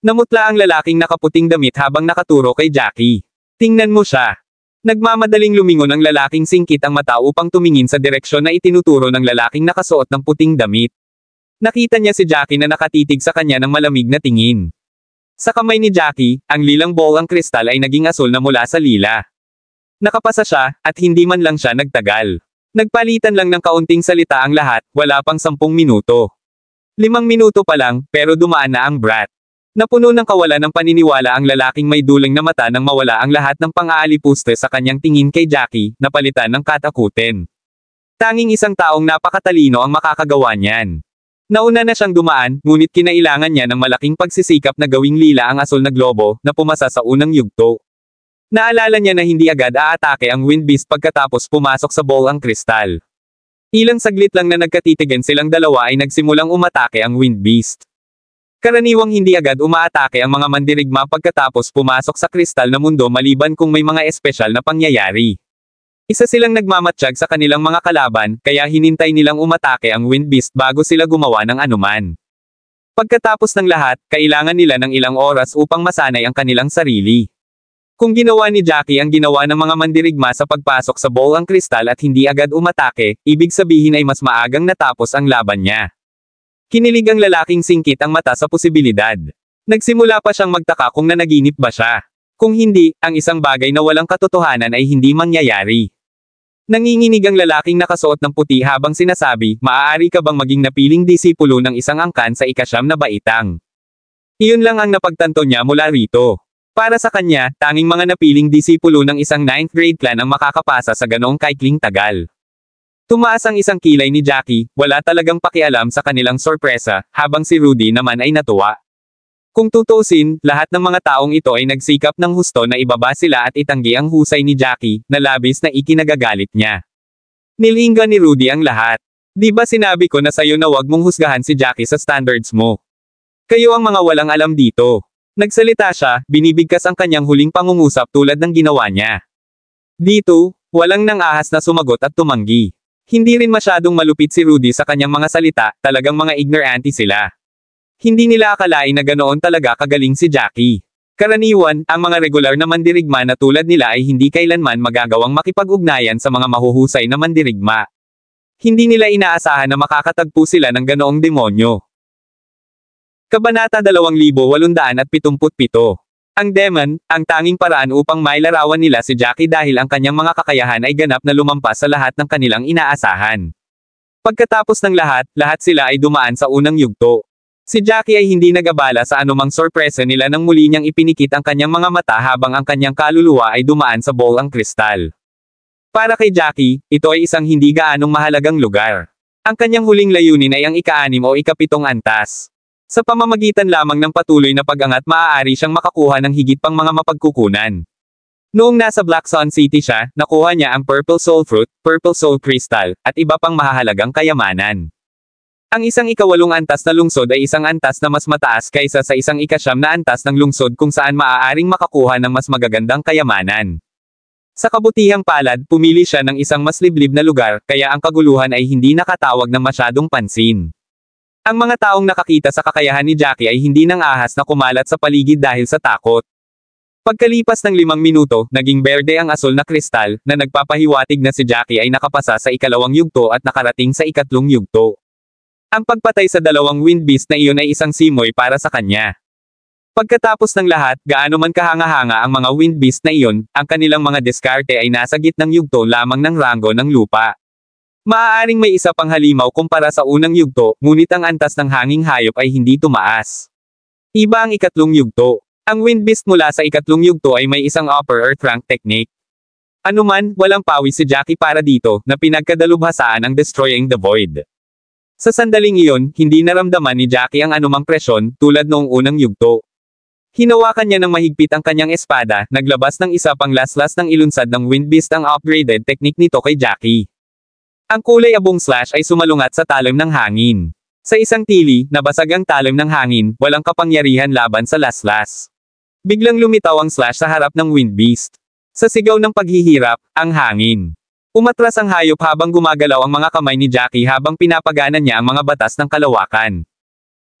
Namutla ang lalaking nakaputing damit habang nakaturo kay Jackie. Tingnan mo siya. Nagmamadaling lumingon ang lalaking singkit ang mata upang tumingin sa direksyon na itinuturo ng lalaking nakasuot ng puting damit. Nakita niya si Jackie na nakatitig sa kanya ng malamig na tingin. Sa kamay ni Jackie, ang lilang bolang kristal ay naging asul na mula sa lila. Nakapasa siya, at hindi man lang siya nagtagal. Nagpalitan lang ng kaunting salita ang lahat, wala pang 10 minuto. 5 minuto pa lang, pero dumaan na ang brat. Napuno ng kawalan ng paniniwala ang lalaking may duling na mata nang mawala ang lahat ng pang-aalipuste sa kanyang tingin kay Jackie, napalitan ng katakutin. Tanging isang taong napakatalino ang makakagawa niyan. Nauna na siyang dumaan, ngunit kinailangan niya ng malaking pagsisikap na gawing lila ang asul na globo, na pumasa sa unang yugto. Naalala niya na hindi agad aatake ang Wind Beast pagkatapos pumasok sa ball ang kristal. Ilang saglit lang na nagkatitigan silang dalawa ay nagsimulang umatake ang Wind Beast. Karaniwang hindi agad umaatake ang mga mandirigma pagkatapos pumasok sa kristal na mundo maliban kung may mga espesyal na pangyayari. Isa silang nagmamatsyag sa kanilang mga kalaban, kaya hinintay nilang umatake ang Wind Beast bago sila gumawa ng anuman. Pagkatapos ng lahat, kailangan nila ng ilang oras upang masanay ang kanilang sarili. Kung ginawa ni Jackie ang ginawa ng mga mandirigma sa pagpasok sa ball ang kristal at hindi agad umatake, ibig sabihin ay mas maagang natapos ang laban niya. Kinilig ang lalaking singkit ang mata sa posibilidad. Nagsimula pa siyang magtaka kung nanaginip ba siya. Kung hindi, ang isang bagay na walang katotohanan ay hindi mangyayari. Nanginginig ang lalaking nakasuot ng puti habang sinasabi, maaari ka bang maging napiling disipulo ng isang angkan sa ika-9 na baitang? Iyon lang ang napagtanto niya mula rito. Para sa kanya, tanging mga napiling disipulo ng isang 9th grade clan ang makakapasa sa ganoong kaikling tagal. Tumaas ang isang kilay ni Jackie, wala talagang pakialam sa kanilang sorpresa, habang si Rudy naman ay natuwa. Kung tutuusin, lahat ng mga taong ito ay nagsikap ng husto na ibaba sila at itanggi ang husay ni Jackie, na labis na ikinagagalit niya. Nilingga ni Rudy ang lahat. Di ba sinabi ko na sa'yo na wag mong husgahan si Jackie sa standards mo? Kayo ang mga walang alam dito. Nagsalita siya, binibigkas ang kanyang huling pangungusap tulad ng ginawa niya. Dito, walang nang ahas na sumagot at tumanggi. Hindi rin masyadong malupit si Rudy sa kanyang mga salita, talagang mga ignorante sila. Hindi nila akalain na ganoon talaga kagaling si Jackie. Karaniwan, ang mga regular na mandirigma na tulad nila ay hindi kailanman magagawang makipag-ugnayan sa mga mahuhusay na mandirigma. Hindi nila inaasahan na makakatagpo sila ng ganoong demonyo. Kabanata 2877. Ang demon, ang tanging paraan upang mailarawan nila si Jackie dahil ang kanyang mga kakayahan ay ganap na lumampas sa lahat ng kanilang inaasahan. Pagkatapos ng lahat sila ay dumaan sa unang yugto. Si Jackie ay hindi nag-abala sa anumang sorpresa nila nang muli niyang ipinikit ang kanyang mga mata habang ang kanyang kaluluwa ay dumaan sa bowl ang kristal. Para kay Jackie, ito ay isang hindi gaanong mahalagang lugar. Ang kanyang huling layunin ay ang ika-6 o ika-7 antas. Sa pamamagitan lamang ng patuloy na pag-angat maaari siyang makakuha ng higit pang mga mapagkukunan. Noong nasa Black Sun City siya, nakuha niya ang Purple Soul Fruit, Purple Soul Crystal, at iba pang mahahalagang kayamanan. Ang isang ika-8 antas na lungsod ay isang antas na mas mataas kaysa sa isang ika-9 na antas ng lungsod kung saan maaaring makakuha ng mas magagandang kayamanan. Sa kabutihang palad, pumili siya ng isang mas liblib na lugar, kaya ang kaguluhan ay hindi nakatawag ng masyadong pansin. Ang mga taong nakakita sa kakayahan ni Jackie ay hindi nang ahas na kumalat sa paligid dahil sa takot. Pagkalipas ng 5 minuto, naging berde ang asul na kristal, na nagpapahiwatig na si Jackie ay nakapasa sa ika-2 yugto at nakarating sa ika-3 yugto. Ang pagpatay sa 2 wind beast na iyon ay isang simoy para sa kanya. Pagkatapos ng lahat, gaano man kahanga-hanga ang mga wind beast na iyon, ang kanilang mga diskarte ay nasa gitnang yugto lamang ng rango ng lupa. Maaaring may isa pang halimaw kumpara sa unang yugto, ngunit ang antas ng hanging hayop ay hindi tumaas. Iba ang ika-3 yugto. Ang wind beast mula sa ika-3 yugto ay may isang upper earth rank technique. Anuman, walang pawis si Jackie para dito, na pinagkadalubhasaan ang destroying the void. Sa sandaling iyon, hindi naramdaman ni Jackie ang anumang presyon, tulad noong unang yugto. Hinawakan niya ng mahigpit ang kanyang espada, naglabas ng isa pang laslas ng ilunsad ng wind beast ang upgraded technique nito kay Jackie. Ang kulay abong slash ay sumalungat sa talim ng hangin. Sa isang tili, nabasag ang talim ng hangin, walang kapangyarihan laban sa laslas. Biglang lumitaw ang slash sa harap ng wind beast. Sa sigaw ng paghihirap, ang hangin. Umatras ang hayop habang gumagalaw ang mga kamay ni Jackie habang pinapaganan niya ang mga batas ng kalawakan.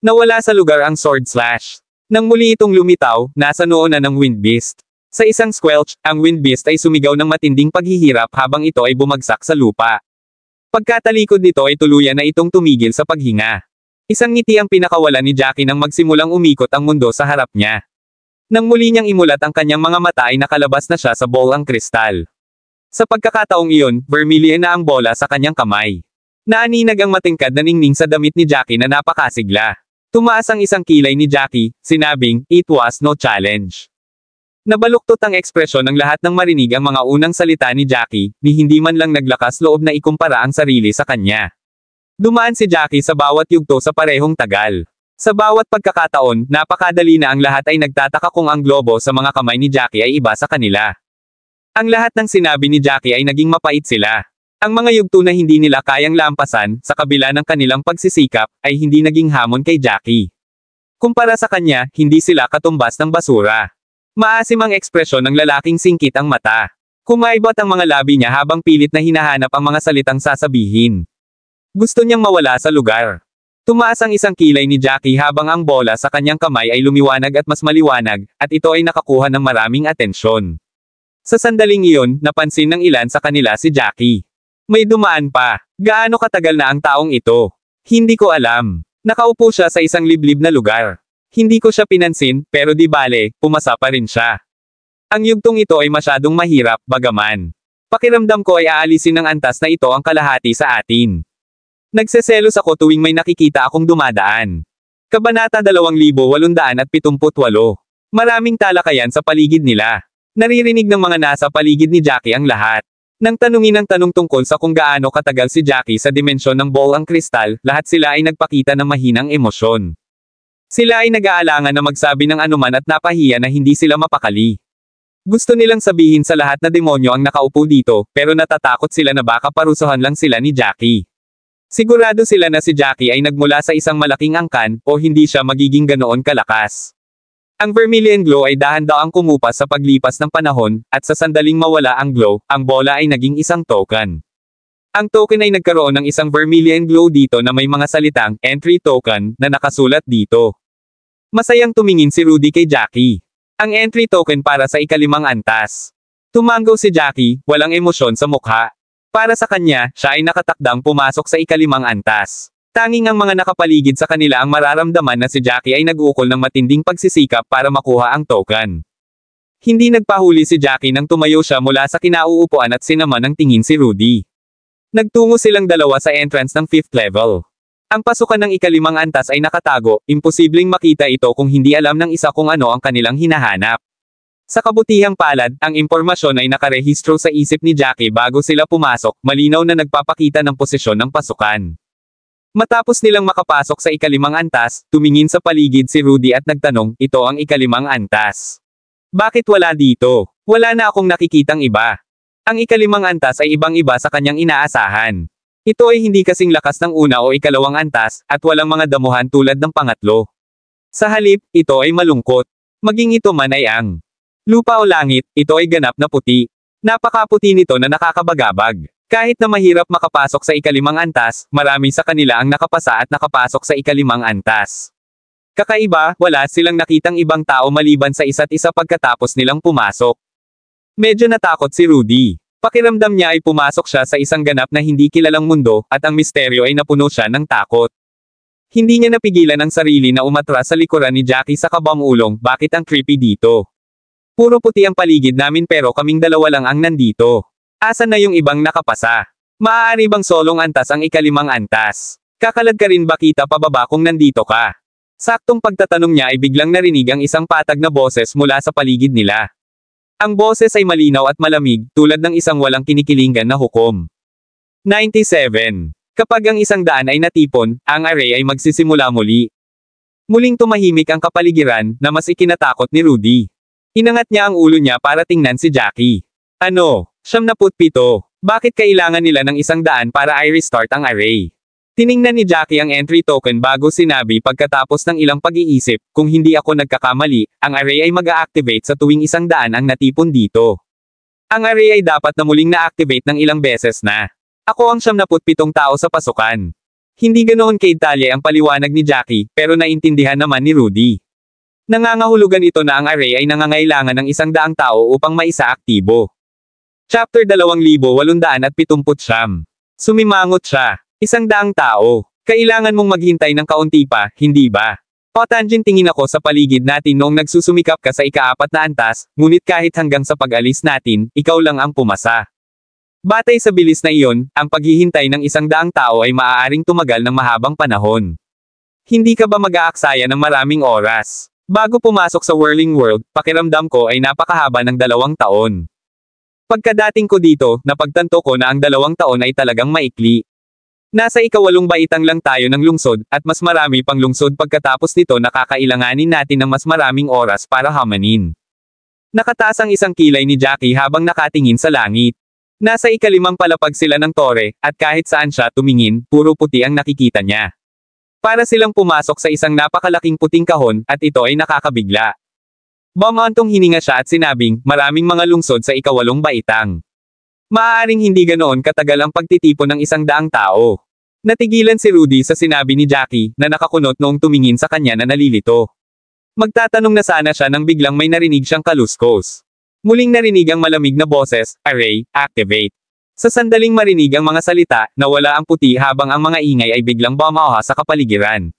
Nawala sa lugar ang sword slash. Nang muli itong lumitaw, nasa noo na ng wind beast. Sa isang squelch, ang wind beast ay sumigaw ng matinding paghihirap habang ito ay bumagsak sa lupa. Pagkatalikod nito ay tuluyan na itong tumigil sa paghinga. Isang ngiti ang pinakawalan ni Jackie nang magsimulang umikot ang mundo sa harap niya. Nang muli niyang imulat ang kanyang mga mata ay nakalabas na siya sa bowl ang kristal. Sa pagkakataong iyon, vermilion na ang bola sa kanyang kamay. Naaninag ang matingkad na ningning sa damit ni Jackie na napakasigla. Tumaas ang isang kilay ni Jackie, sinabing, "It was no challenge." Nabaluktot ang ekspresyon ng lahat ng marinig ang mga unang salita ni Jackie, ni hindi man lang naglakas loob na ikumpara ang sarili sa kanya. Dumaan si Jackie sa bawat yugto sa parehong tagal. Sa bawat pagkakataon, napakadali na ang lahat ay nagtataka kung ang globo sa mga kamay ni Jackie ay iba sa kanila. Ang lahat ng sinabi ni Jackie ay naging mapait sila. Ang mga yugto na hindi nila kayang lampasan, sa kabila ng kanilang pagsisikap, ay hindi naging hamon kay Jackie. Kumpara sa kanya, hindi sila katumbas ng basura. Maasim ang ekspresyon ng lalaking singkit ang mata. Kumaibot ang mga labi niya habang pilit na hinahanap ang mga salitang sasabihin. Gusto niyang mawala sa lugar. Tumaas ang isang kilay ni Jackie habang ang bola sa kanyang kamay ay lumiwanag at mas maliwanag, at ito ay nakakuha ng maraming atensyon. Sa sandaling iyon, napansin ng ilan sa kanila si Jackie. May dumaan pa. Gaano katagal na ang taong ito? Hindi ko alam. Nakaupo siya sa isang liblib na lugar. Hindi ko siya pinansin, pero di bale, pumasa pa rin siya. Ang yugtong ito ay masyadong mahirap, bagaman. Pakiramdam ko ay aalisin ng antas na ito ang kalahati sa atin. Nagseselos ako tuwing may nakikita akong dumadaan. Kabanata 2878. Maraming talakayan sa paligid nila. Naririnig ng mga nasa paligid ni Jackie ang lahat. Nang tanungin ang tanong tungkol sa kung gaano katagal si Jackie sa dimensyon ng bowl ang kristal, lahat sila ay nagpakita ng mahinang emosyon. Sila ay nag-aalangan na magsabi ng anuman at napahiya na hindi sila mapakali. Gusto nilang sabihin sa lahat na demonyo ang nakaupo dito, pero natatakot sila na baka parusahan lang sila ni Jackie. Sigurado sila na si Jackie ay nagmula sa isang malaking angkan, o hindi siya magiging ganoon kalakas. Ang Vermilion Glow ay dahan-daang kumupas sa paglipas ng panahon, at sa sandaling mawala ang glow, ang bola ay naging isang token. Ang token ay nagkaroon ng isang Vermilion Glow dito na may mga salitang, entry token, na nakasulat dito. Masayang tumingin si Rudy kay Jackie. Ang entry token para sa ikalimang antas. Tumanggo si Jackie, walang emosyon sa mukha. Para sa kanya, siya ay nakatakdang pumasok sa ikalimang antas. Tanging ang mga nakapaligid sa kanila ang mararamdaman na si Jackie ay nag-ukol ng matinding pagsisikap para makuha ang token. Hindi nagpahuli si Jackie nang tumayo siya mula sa kinauupuan at sinama ng tingin si Rudy. Nagtungo silang dalawa sa entrance ng 5th level. Ang pasukan ng ikalimang antas ay nakatago, imposibleng makita ito kung hindi alam ng isa kung ano ang kanilang hinahanap. Sa kabutihang palad, ang impormasyon ay nakarehistro sa isip ni Jackie bago sila pumasok, malinaw na nagpapakita ng posisyon ng pasukan. Matapos nilang makapasok sa ikalimang antas, tumingin sa paligid si Rudy at nagtanong, ito ang ikalimang antas. Bakit wala dito? Wala na akong nakikitang iba. Ang ikalimang antas ay ibang-iba sa kanyang inaasahan. Ito ay hindi kasing lakas ng una o ikalawang antas, at walang mga damuhan tulad ng pangatlo. Sa halip, ito ay malungkot. Maging ito man ay ang lupa o langit, ito ay ganap na puti. Napakaputi nito na nakakabagabag. Kahit na mahirap makapasok sa ikalimang antas, marami sa kanila ang nakapasa at nakapasok sa ikalimang antas. Kakaiba, wala silang nakitang ibang tao maliban sa isa't isa pagkatapos nilang pumasok. Medyo natakot si Rudy. Pakiramdam niya ay pumasok siya sa isang ganap na hindi kilalang mundo, at ang misteryo ay napuno siya ng takot. Hindi niya napigilan ang sarili na umatras sa likuran ni Jackie sa kabang-ulong, bakit ang creepy dito? Puro puti ang paligid namin pero kaming dalawa lang ang nandito. Asan na yung ibang nakapasa? Maaari bang solong antas ang ikalimang antas? Kakalad ka rin ba kita pababa kung nandito ka? Saktong pagtatanong niya ay biglang narinig ang isang patag na boses mula sa paligid nila. Ang boses ay malinaw at malamig, tulad ng isang walang kinikilingan na hukom. 97. Kapag ang isang daan ay natipon, ang array ay magsisimula muli. Muling tumahimik ang kapaligiran, na mas ikinatakot ni Rudy. Inangat niya ang ulo niya para tingnan si Jackie. Ano? 77. Bakit kailangan nila ng isang daan para i-restart ang array? Tiningnan ni Jackie ang entry token bago sinabi pagkatapos ng ilang pag-iisip, kung hindi ako nagkakamali, ang array ay mag-a-activate sa tuwing isang daan ang natipon dito. Ang array ay dapat na muling na-activate ng ilang beses na. Ako ang 77 tao sa pasukan. Hindi ganoon kadetalye ang paliwanag ni Jackie, pero naintindihan naman ni Rudy. Nangangahulugan ito na ang array ay nangangailangan ng 100 tao upang maisa-aktibo. Chapter 2879. Sumimangot siya. 100 tao. Kailangan mong maghintay ng kaunti pa, hindi ba? Tangent tingin ako sa paligid natin noong nagsusumikap ka sa ika-4 na antas, ngunit kahit hanggang sa pag-alis natin, ikaw lang ang pumasa. Batay sa bilis na iyon, ang paghihintay ng 100 tao ay maaaring tumagal ng mahabang panahon. Hindi ka ba mag-aaksaya ng maraming oras? Bago pumasok sa Whirling World, pakiramdam ko ay napakahaba ng 2 taon. Pagkadating ko dito, napagtanto ko na ang 2 taon ay talagang maikli. Nasa ika-8 baitang lang tayo ng lungsod, at mas marami pang lungsod pagkatapos nito nakakailanganin natin ng mas maraming oras para hamanin. Nakataas ang isang kilay ni Jackie habang nakatingin sa langit. Nasa ika-5 palapag sila ng tore, at kahit saan siya tumingin, puro puti ang nakikita niya. Para silang pumasok sa isang napakalaking puting kahon, at ito ay nakakabigla. Bumantong hininga siya at sinabing, maraming mga lungsod sa ika-8 baitang. Maaaring hindi ganoon katagal ang pagtitipon ng 100 tao. Natigilan si Rudy sa sinabi ni Jackie, na nakakunot noong tumingin sa kanya na nalilito. Magtatanong na sana siya nang biglang may narinig siyang kaluskos. Muling narinig ang malamig na boses, array, activate. Sa sandaling marinig ang mga salita, nawala ang puti habang ang mga ingay ay biglang bumaha sa kapaligiran.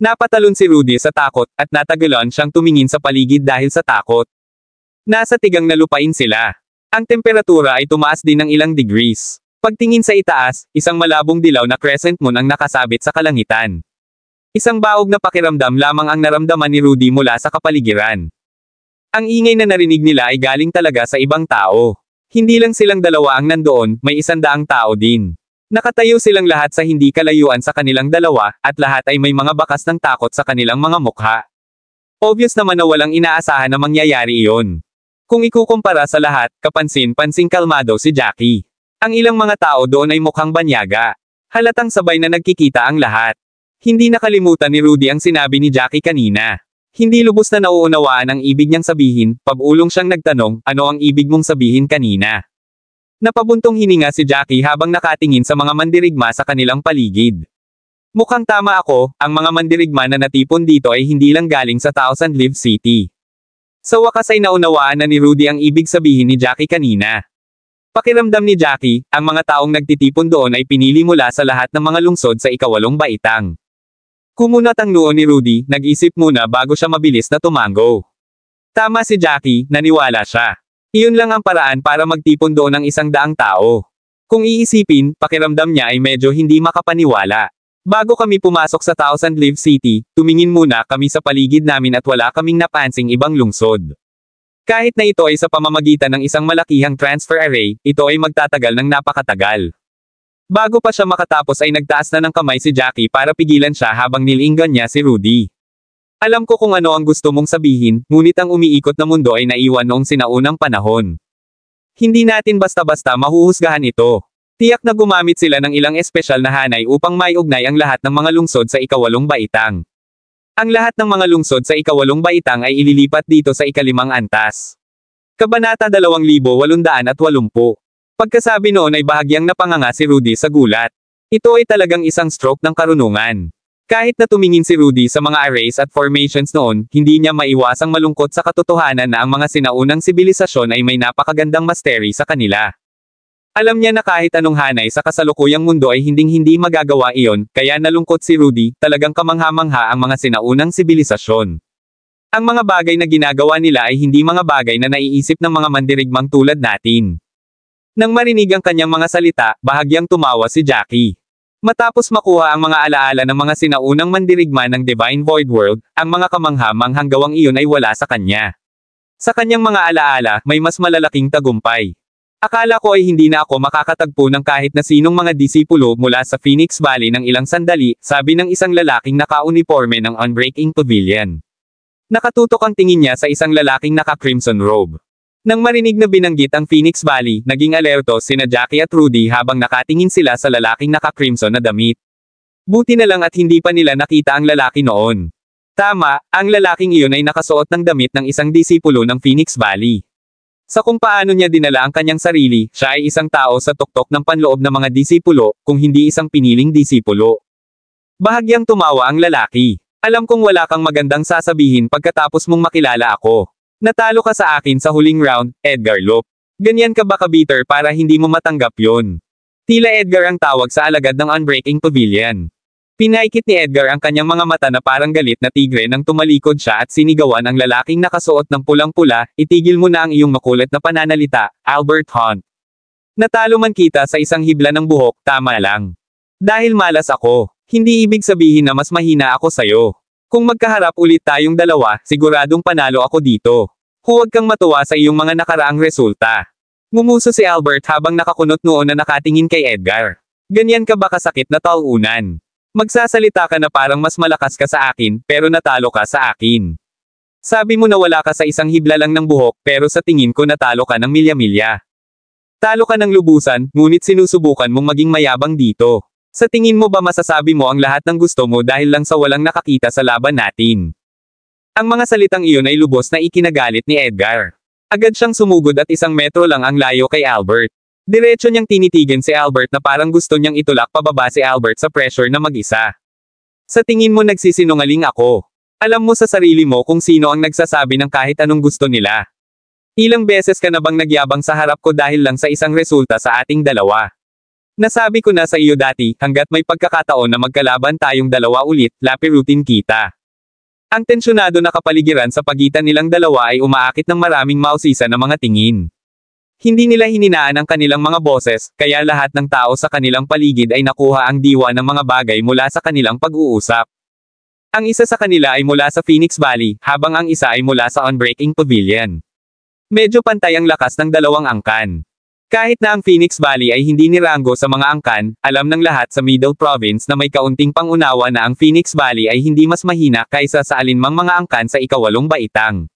Napatalon si Rudy sa takot, at natagalan siyang tumingin sa paligid dahil sa takot. Nasa tigang na lupain sila. Ang temperatura ay tumaas din ng ilang degrees. Pagtingin sa itaas, isang malabong dilaw na crescent moon ang nakasabit sa kalangitan. Isang baog na pakiramdam lamang ang naramdaman ni Rudy mula sa kapaligiran. Ang ingay na narinig nila ay galing talaga sa ibang tao. Hindi lang silang dalawa ang nandoon, may 100 tao din. Nakatayo silang lahat sa hindi kalayuan sa kanilang dalawa, at lahat ay may mga bakas ng takot sa kanilang mga mukha. Obvious naman na walang inaasahan na mangyayari iyon. Kung ikukumpara sa lahat, kapansin-pansing kalmado si Jackie. Ang ilang mga tao doon ay mukhang banyaga. Halatang sabay na nagkikita ang lahat. Hindi nakalimutan ni Rudy ang sinabi ni Jackie kanina. Hindi lubos na nauunawaan ang ibig niyang sabihin, pabulong siyang nagtanong, ano ang ibig mong sabihin kanina? Napabuntong hininga si Jackie habang nakatingin sa mga mandirigma sa kanilang paligid. Mukhang tama ako, ang mga mandirigma na natipon dito ay hindi lang galing sa Thousand Leaf City. Sa wakas ay naunawaan na ni Rudy ang ibig sabihin ni Jackie kanina. Pakiramdam ni Jackie, ang mga taong nagtitipon doon ay pinili mula sa lahat ng mga lungsod sa ikawalong baitang. Kumunat ang noo ni Rudy, nag-isip muna bago siya mabilis na tumango. Tama si Jackie, naniwala siya. Iyon lang ang paraan para magtipon doon ng 100 tao. Kung iisipin, pakiramdam niya ay medyo hindi makapaniwala. Bago kami pumasok sa Thousand Leaf City, tumingin muna kami sa paligid namin at wala kaming napansing ibang lungsod. Kahit na ito ay sa pamamagitan ng isang malakihang transfer array, ito ay magtatagal ng napakatagal. Bago pa siya makatapos ay nagtaas na ng kamay si Jackie para pigilan siya habang nilinggan niya si Rudy. Alam ko kung ano ang gusto mong sabihin, ngunit ang umiikot na mundo ay naiwan noong sinaunang panahon. Hindi natin basta-basta mahuhusgahan ito. Tiyak na gumamit sila ng ilang espesyal na hanay upang maiugnay ang lahat ng mga lungsod sa ikawalong baitang. Ang lahat ng mga lungsod sa ikawalong baitang ay ililipat dito sa ikalimang antas. Kabanata 2880. Pagkasabi noon ay bahagyang napanganga si Rudy sa gulat. Ito ay talagang isang stroke ng karunungan. Kahit na tumingin si Rudy sa mga arrays at formations noon, hindi niya maiwasang malungkot sa katotohanan na ang mga sinaunang sibilisasyon ay may napakagandang mastery sa kanila. Alam niya na kahit anong hanay sa kasalukuyang mundo ay hinding-hindi magagawa iyon, kaya nalungkot si Rudy, talagang kamangha-mangha ang mga sinaunang sibilisasyon. Ang mga bagay na ginagawa nila ay hindi mga bagay na naiisip ng mga mandirigmang tulad natin. Nang marinig ang kanyang mga salita, bahagyang tumawa si Jackie. Matapos makuha ang mga alaala ng mga sinaunang mandirigma ng Divine Void World, ang mga kamangha-manghang gawang iyon ay wala sa kanya. Sa kanyang mga alaala, may mas malalaking tagumpay. Akala ko ay hindi na ako makakatagpo ng kahit na sinong mga disipulo mula sa Phoenix Valley ng ilang sandali, sabi ng isang lalaking naka-uniforme ng Unbreaking Pavilion. Nakatutok ang tingin niya sa isang lalaking naka-crimson robe. Nang marinig na binanggit ang Phoenix Valley, naging alerto sina Jackie at Rudy habang nakatingin sila sa lalaking naka-crimson na damit. Buti na lang at hindi pa nila nakita ang lalaki noon. Tama, ang lalaking iyon ay nakasuot ng damit ng isang disipulo ng Phoenix Valley. Sa kung paano niya dinala ang kanyang sarili, siya ay isang tao sa tuktok ng panloob ng mga disipulo, kung hindi isang piniling disipulo. Bahagyang tumawa ang lalaki. Alam kong wala kang magandang sasabihin pagkatapos mong makilala ako. Natalo ka sa akin sa huling round, Edgar Lope. Ganyan ka ba ka-bitter para hindi mo matanggap yon? Tila Edgar ang tawag sa alagad ng Unbreaking Pavilion. Pinaikit ni Edgar ang kanyang mga mata na parang galit na tigre nang tumalikod siya at sinigawan ang lalaking nakasuot ng pulang-pula, itigil mo na ang iyong makulit na pananalita, Albert Hunt. Natalo man kita sa isang hibla ng buhok, tama lang. Dahil malas ako, hindi ibig sabihin na mas mahina ako sayo. Kung magkaharap ulit tayong dalawa, siguradong panalo ako dito. Huwag kang matuwa sa iyong mga nakaraang resulta. Ngumuso si Albert habang nakakunot noon na nakatingin kay Edgar. Ganyan ka ba kasakit na talunan? Magsasalita ka na parang mas malakas ka sa akin, pero natalo ka sa akin. Sabi mo na wala ka sa isang hibla lang ng buhok, pero sa tingin ko natalo ka ng milya-milya. Talo ka ng lubusan, ngunit sinusubukan mong maging mayabang dito. Sa tingin mo ba masasabi mo ang lahat ng gusto mo dahil lang sa walang nakakita sa laban natin? Ang mga salitang iyon ay lubos na ikinagalit ni Edgar. Agad siyang sumugod at 1 metro lang ang layo kay Albert. Diretso niyang tinitigan si Albert na parang gusto niyang itulak pababa si Albert sa pressure na mag-isa. Sa tingin mo nagsisinungaling ako. Alam mo sa sarili mo kung sino ang nagsasabi ng kahit anong gusto nila. Ilang beses ka na bang nagyabang sa harap ko dahil lang sa isang resulta sa ating dalawa? Nasabi ko na sa iyo dati, hanggat may pagkakataon na magkalaban tayong dalawa ulit, lapirutin kita. Ang tensyonado na kapaligiran sa pagitan nilang dalawa ay umaakit ng maraming mausisa na mga tingin. Hindi nila hininaan ang kanilang mga boses, kaya lahat ng tao sa kanilang paligid ay nakuha ang diwa ng mga bagay mula sa kanilang pag-uusap. Ang isa sa kanila ay mula sa Phoenix Valley, habang ang isa ay mula sa Unbreaking Pavilion. Medyo pantay ang lakas ng dalawang angkan. Kahit na ang Phoenix Valley ay hindi niranggo sa mga angkan, alam ng lahat sa Middle Province na may kaunting pangunawa na ang Phoenix Valley ay hindi mas mahina kaysa sa alinmang mga angkan sa ikawalong baitang.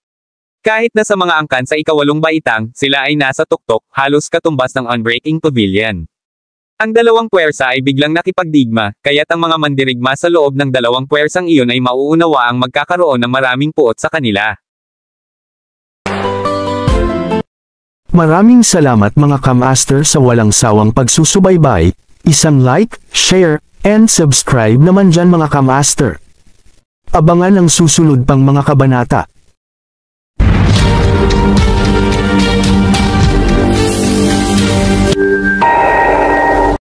Kahit na sa mga angkan sa ikawalong baitang, sila ay nasa tuktok, halos katumbas ng Unbreaking Pavilion. Ang dalawang puwersa ay biglang nakipagdigma, kaya't ang mga mandirigma sa loob ng dalawang puwersang iyon ay mauunawa ang magkakaroon ng maraming puot sa kanila. Maraming salamat mga kamaster sa walang sawang pagsusubaybay, isang like, share, and subscribe naman dyan mga kamaster. Abangan ang susunod pang mga kabanata.